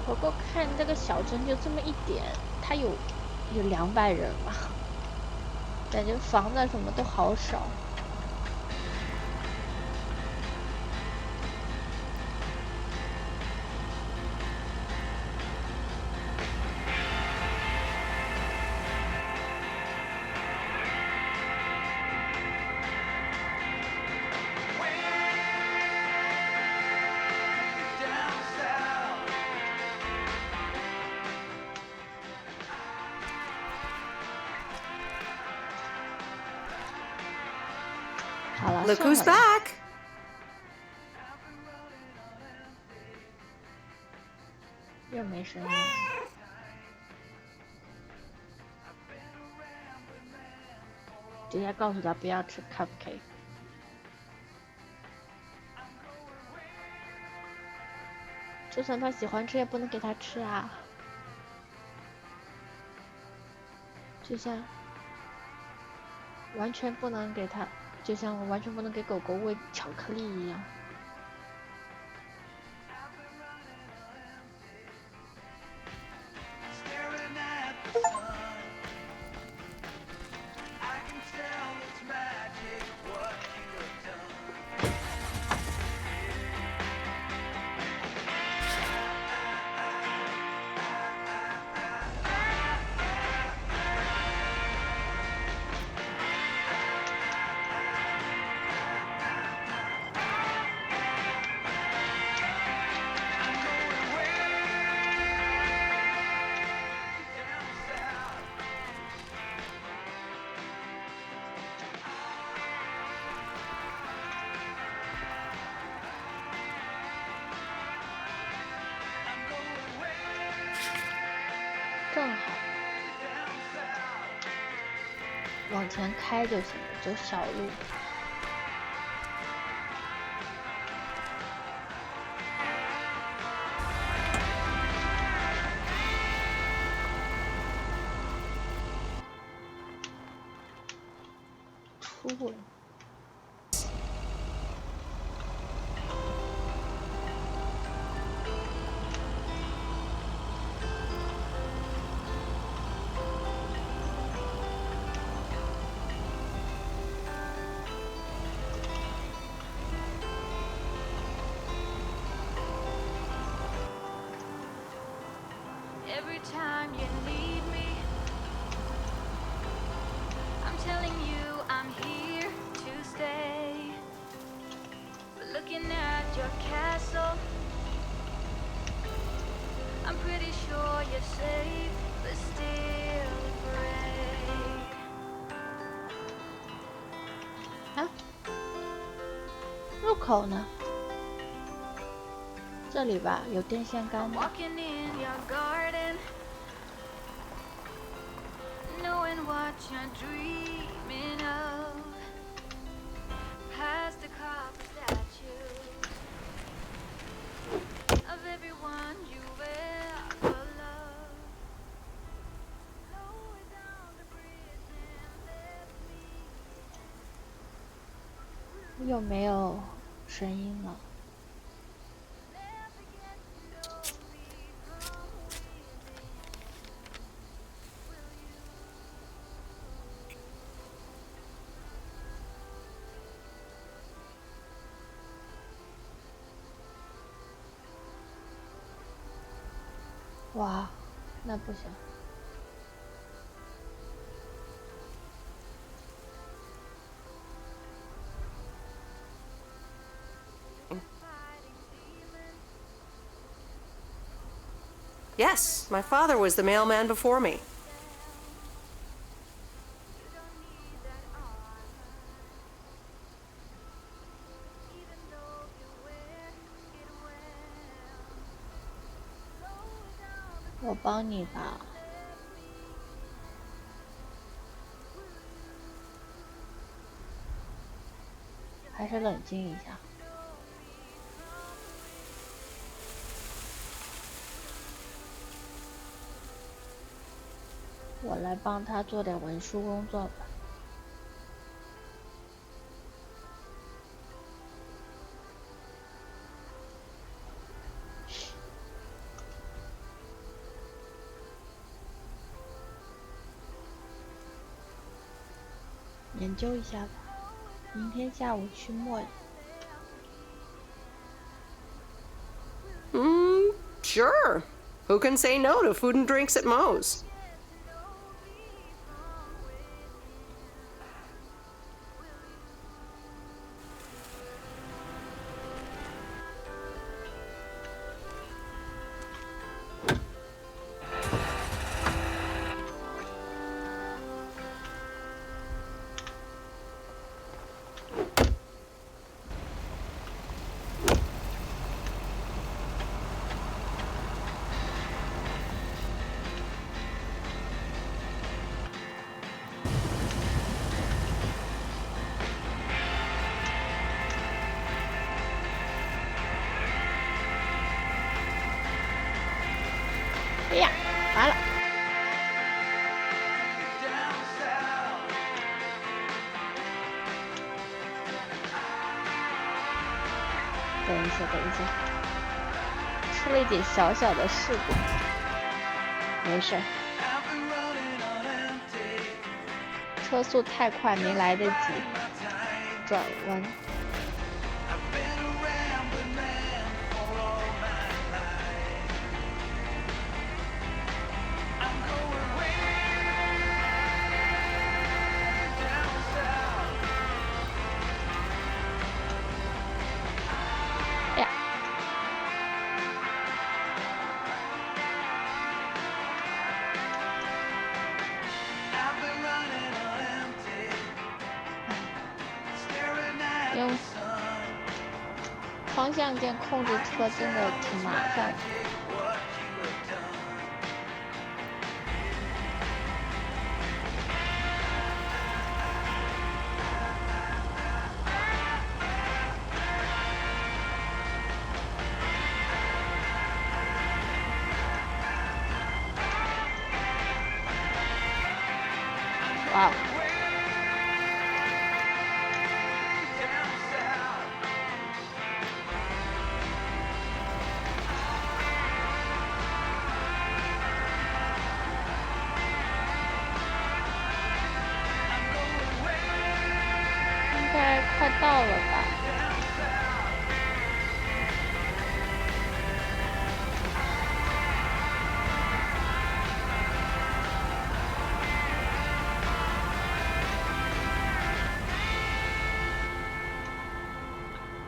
不过看这个小镇就这么一点，它有200人吧，感觉房子什么都好少。好了 Look who's 算了 back! 又没声音。直接告诉他不要吃 cupcake。就算他喜欢吃，也不能给他吃啊。就像完全不能给他，就像我完全不能给狗狗喂巧克力一样。正好往前开就行了，走小路。出了。Every time you need me, I'm telling you I'm here to stay. But looking at your castle, I'm pretty sure you're safe, but still afraid. 啊，入口呢？这里吧，有电线杆的。 Walking in your garden, knowing what you're dreaming of, past the copper statues of everyone you've ever loved. Lower down the bridge and let me 又没有声音了。 哇，那不行。Yes, my father was the mailman before me.我帮你吧。还是冷静一下。我来帮他做点文书工作吧。研究一下吧，明天下午去墨尔。Sure. Who can say no to food and drinks at Moe's?哎呀，完了！等一下，出了一点小小的事故，没事。车速太快，没来得及转弯。用方向键控制车真的挺麻烦的。哇哦！应该快到了吧？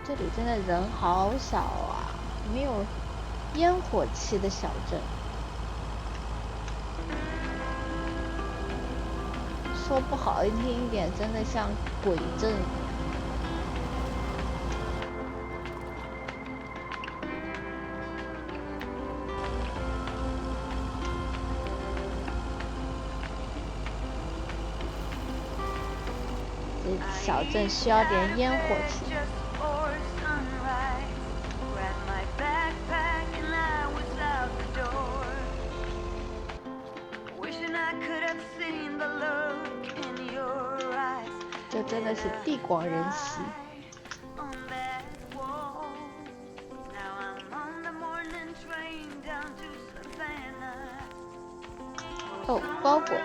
这里真的人好少啊，没有烟火气的小镇。说不好听一点，真的像鬼镇。这小镇需要点烟火气。这真的是地广人稀。哦，包裹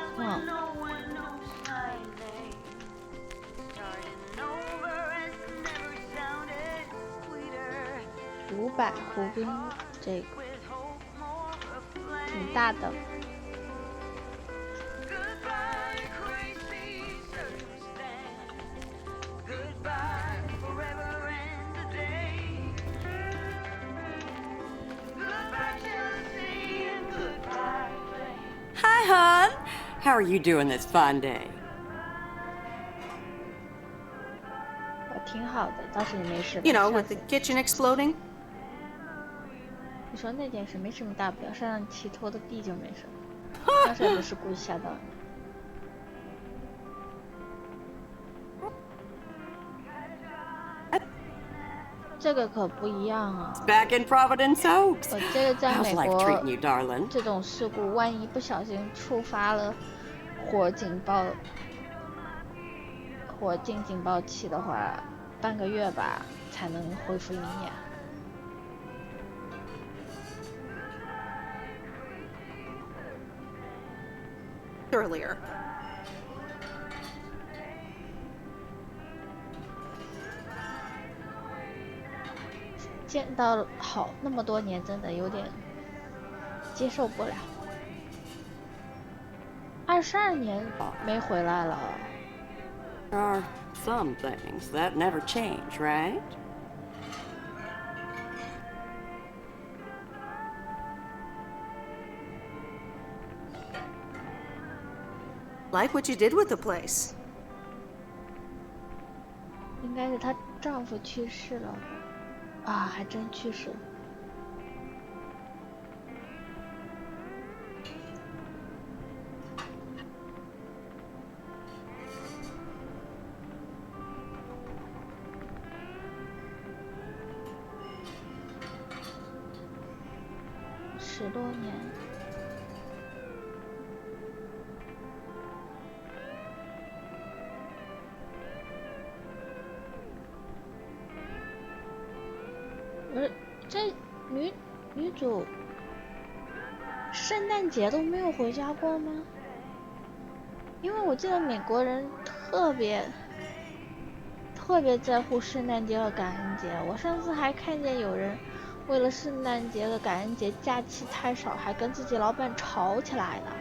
，500湖滨，这个挺大的。How are you doing this fine day? 我挺好的，倒是你没事。 You know, 上 with 次 the kitchen exploding? 你说那件事没什么大不了，上上期拖的地就没事。当时也不是故意吓到你。这个可不一样啊！ Back in Providence Oaks. 我这个在 How's 美 life 国 treating you, darling? 这种事故，万一不小心触发了火警警报器的话，半个月吧才能恢复营业。 Earlier. 见到好那么多年，真的有点接受不了。22年没回来了。 There are some things that never change, right? Like what you did with the place. 应该是她丈夫去世了，啊，还真去世了。10多年。 不是，这女主圣诞节都没有回家过吗？因为我记得美国人特别在乎圣诞节和感恩节。我上次还看见有人为了圣诞节和感恩节假期太少，还跟自己老板吵起来了。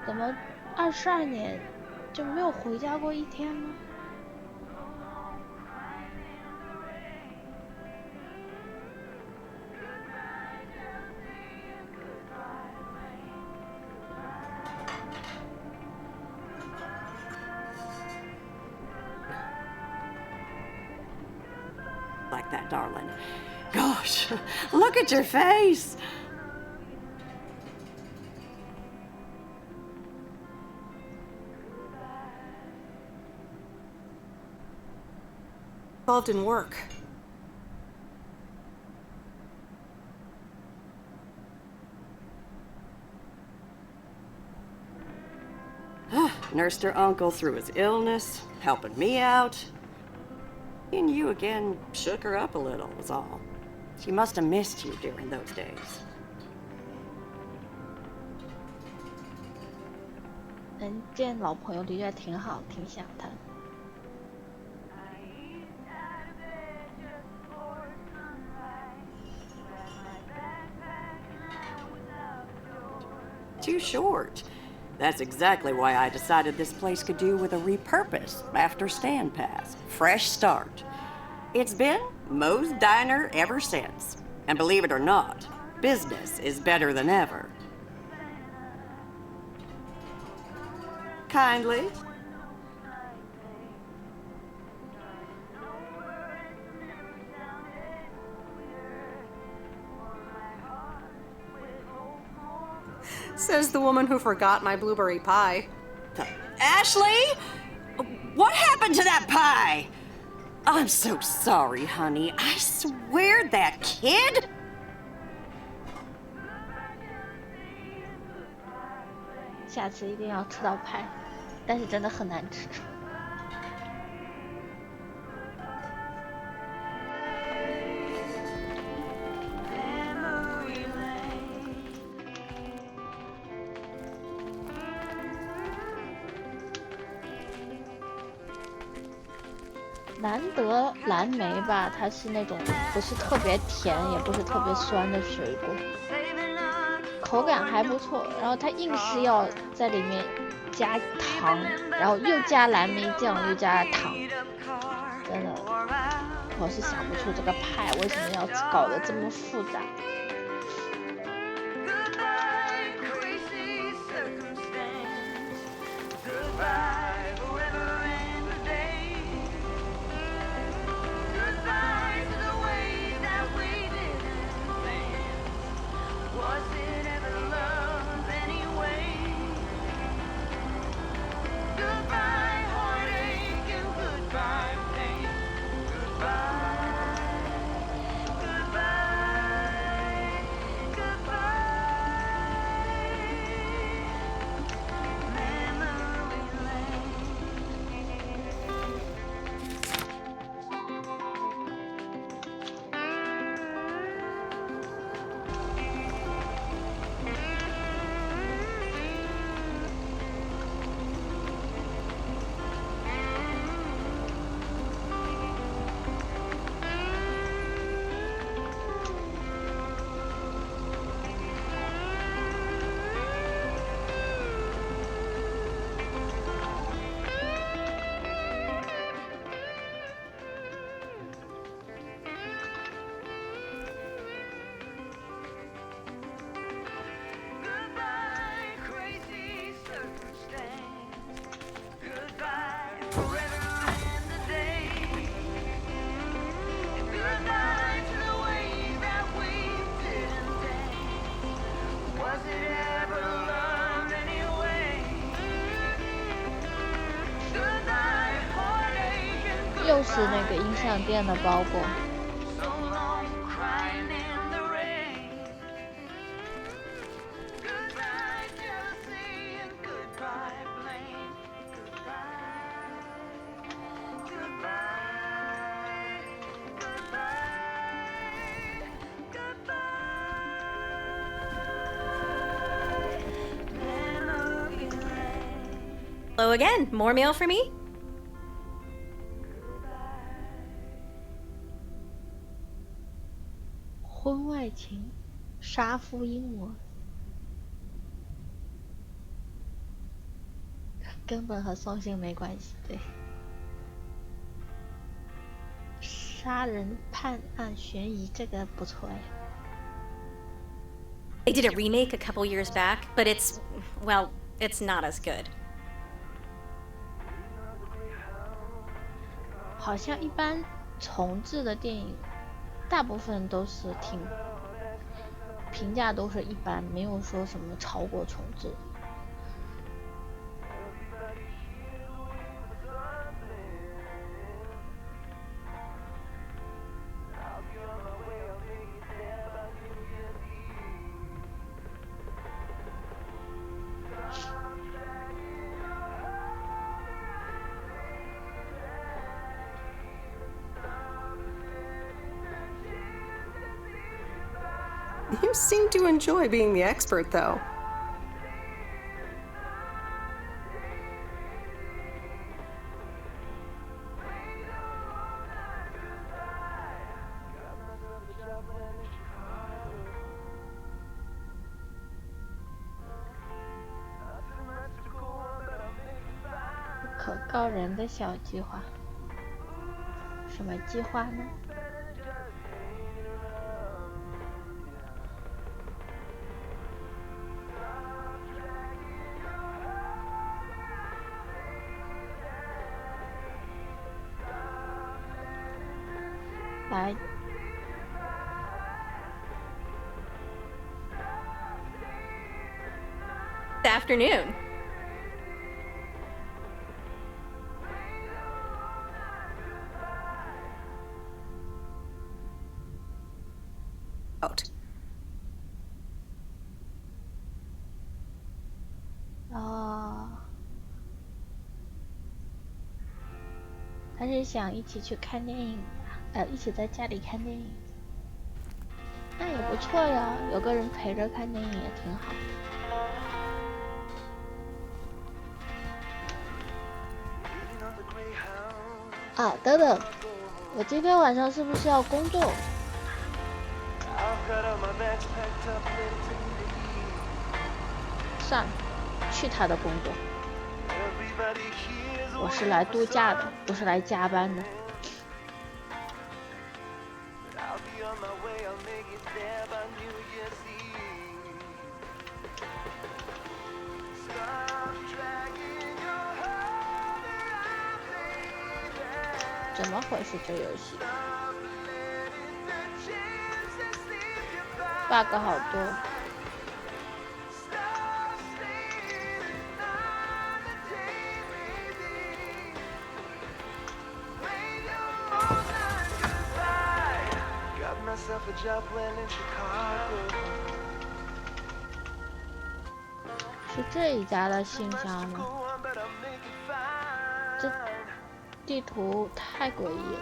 怎么22年就没有回家过一天吗？ Like that, darling. Gosh, look at your face. Involved in work. Nursed her uncle through his illness, helping me out. And you again shook her up a little, was all. She must have missed you during those days. 能见老朋友的确挺好，挺想他。 Too short. That's exactly why I decided this place could do with a repurpose after Stand Pass. Fresh start. It's been Moe's Diner ever since. And believe it or not, business is better than ever. Kindly. Says the woman who forgot my blueberry pie. Ashley? What happened to that pie? I'm so sorry, honey. I swear that kid... 下次一定要吃到派，但是真的很难吃。难得蓝莓吧，它是那种不是特别甜，也不是特别酸的水果，口感还不错。然后它硬是要在里面加糖，然后又加蓝莓酱，又加糖，真的，我是想不出这个派为什么要搞得这么复杂。就是那个音像店的包裹。Hello again. More meal for me? 婚外情，杀夫英文，根本和送信没关系。对，杀人判案悬疑这个不错哎。They did a remake a couple years back, but it's, well, it's not as good. 好像一般重制的电影，大部分都是评价都是一般，没有说什么超过重制。You seem to enjoy being the expert, though.不可告人的小计划，什么计划呢？来。Good afternoon. Out. 哦，他是想一起去看电影，一起在家里看电影，那也不错呀，有个人陪着看电影也挺好。啊，等等，我今天晚上是不是要工作？算了，去他的工作。我是来度假的，不是来加班的。怎么回事？这游戏 bug 好多。是这一家的信箱吗？这地图太诡异了。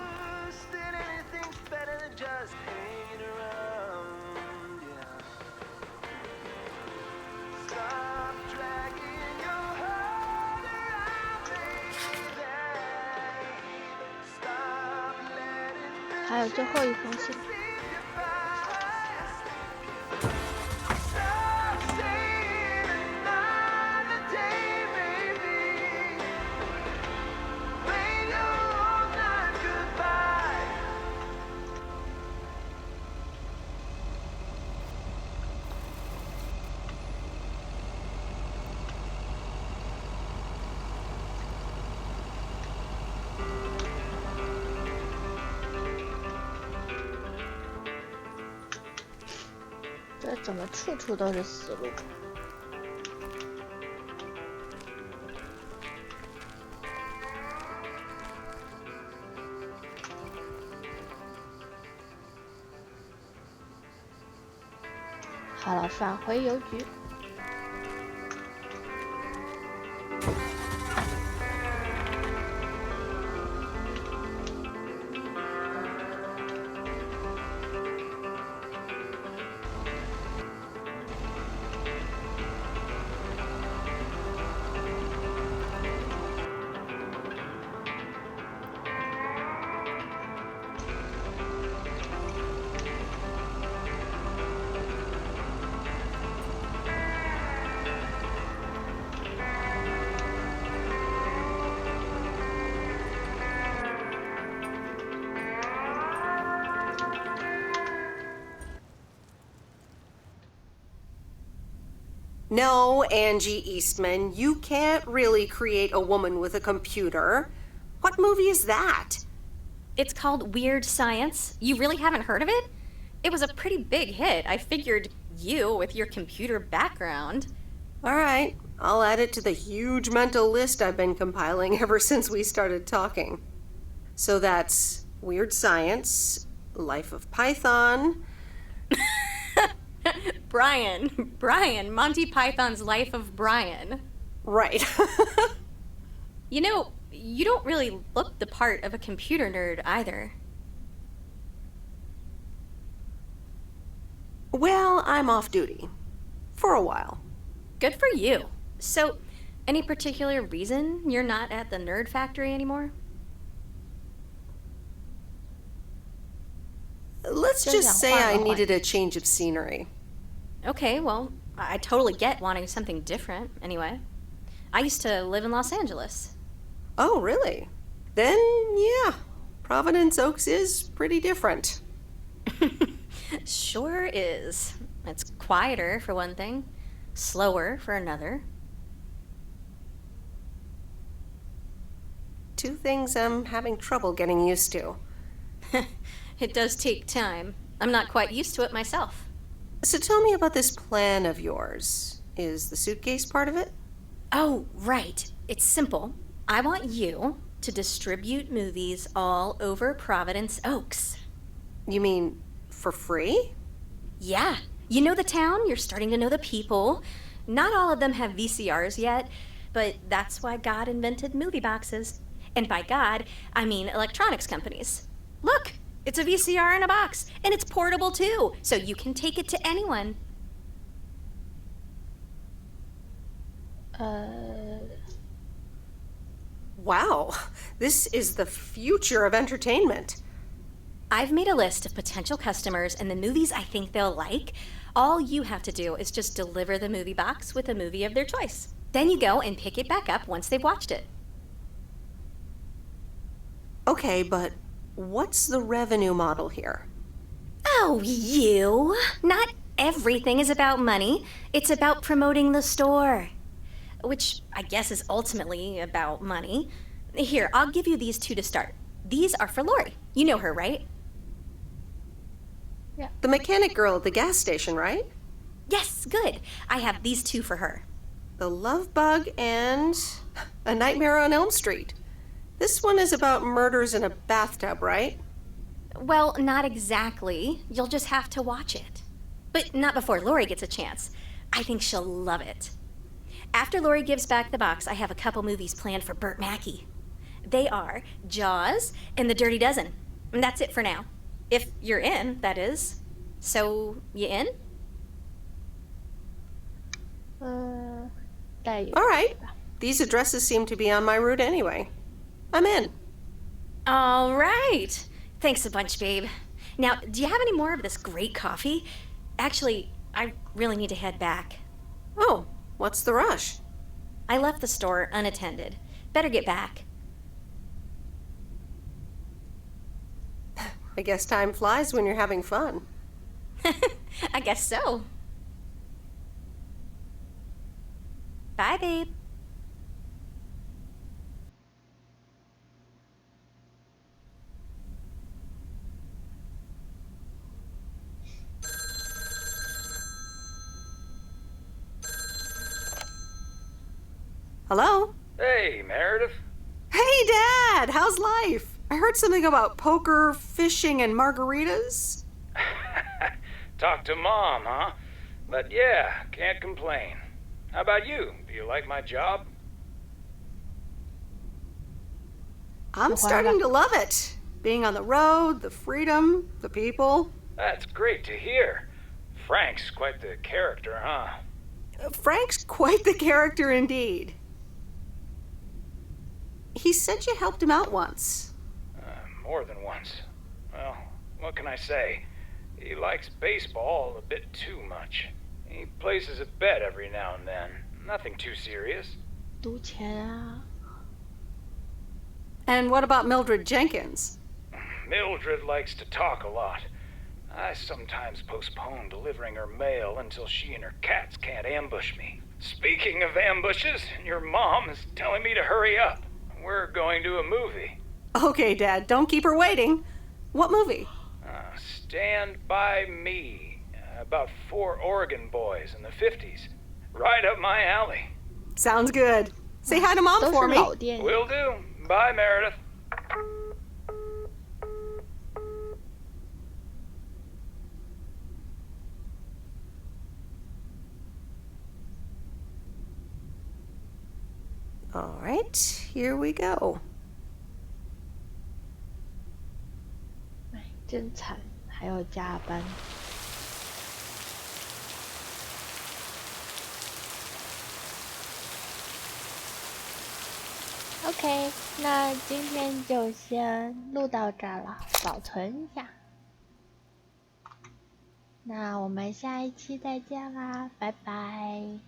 还有最后一封信。这怎么处处都是死路？好了，返回邮局。No, Angie Eastman, you can't really create a woman with a computer. What movie is that? It's called Weird Science. You really haven't heard of it? It was a pretty big hit. I figured you, with your computer background. All right, I'll add it to the huge mental list I've been compiling ever since we started talking. So that's Weird Science, Life of Python. Brian, Monty Python's Life of Brian. Right. You know, you don't really look the part of a computer nerd either. Well, I'm off duty. For a while. Good for you. So, any particular reason you're not at the Nerd Factory anymore? Let's just say I needed a change of scenery. Okay, well, I totally get wanting something different, anyway. I used to live in Los Angeles. Oh, really? Then, yeah, Providence Oaks is pretty different. Sure is. It's quieter, for one thing. Slower, for another. Two things I'm having trouble getting used to. It does take time. I'm not quite used to it myself. So tell me about this plan of yours. Is the suitcase part of it? Oh, right. It's simple. I want you to distribute movies all over Providence Oaks. You mean for free? Yeah. You know the town, you're starting to know the people. Not all of them have VCRs yet, but that's why God invented movie boxes. And by God, I mean electronics companies. Look, it's a VCR in a box, and it's portable too, so you can take it to anyone. Wow, this is the future of entertainment. I've made a list of potential customers and the movies I think they'll like. All you have to do is just deliver the movie box with a movie of their choice. Then you go and pick it back up once they've watched it. Okay, but what's the revenue model here? Oh, you! Not everything is about money. It's about promoting the store. Which I guess is ultimately about money. Here, I'll give you these two to start. These are for Lori. You know her, right? Yeah. The mechanic girl at the gas station, right? Yes, good. I have these two for her. The Love Bug and A Nightmare on Elm Street. This one is about murders in a bathtub, right? Well, not exactly. You'll just have to watch it. But not before Lori gets a chance. I think she'll love it. After Lori gives back the box, I have a couple movies planned for Burt Mackey. They are Jaws and The Dirty Dozen. And that's it for now. If you're in, that is. So, you in? All right. These addresses seem to be on my route anyway. I'm in. All right. Thanks a bunch, babe. Now, do you have any more of this great coffee? Actually, I really need to head back. Oh, what's the rush? I left the store unattended. Better get back. I guess time flies when you're having fun. I guess so. Bye, babe. Hello? Hey, Meredith. Hey, Dad! How's life? I heard something about poker, fishing, and margaritas. Talk to Mom, huh? But yeah, can't complain. How about you? Do you like my job? I'm starting to love it. Being on the road, the freedom, the people. That's great to hear. Frank's quite the character, huh? Frank's quite the character indeed. He said you helped him out once. More than once. Well, what can I say? He likes baseball a bit too much. He places a bet every now and then. Nothing too serious. 赌钱啊。 And what about Mildred Jenkins? Mildred likes to talk a lot. I sometimes postpone delivering her mail until she and her cats can't ambush me. Speaking of ambushes, your mom is telling me to hurry up. We're going to a movie. Okay, Dad, don't keep her waiting. What movie? Stand By Me. About 4 Oregon boys in the 50s. Right up my alley. Sounds good. Say hi to Mom for me. Will do. Bye, Meredith. All right, here we go. 真惨，还要加班。OK， 那今天就先录到这儿了，保存一下。那我们下一期再见啦，拜拜。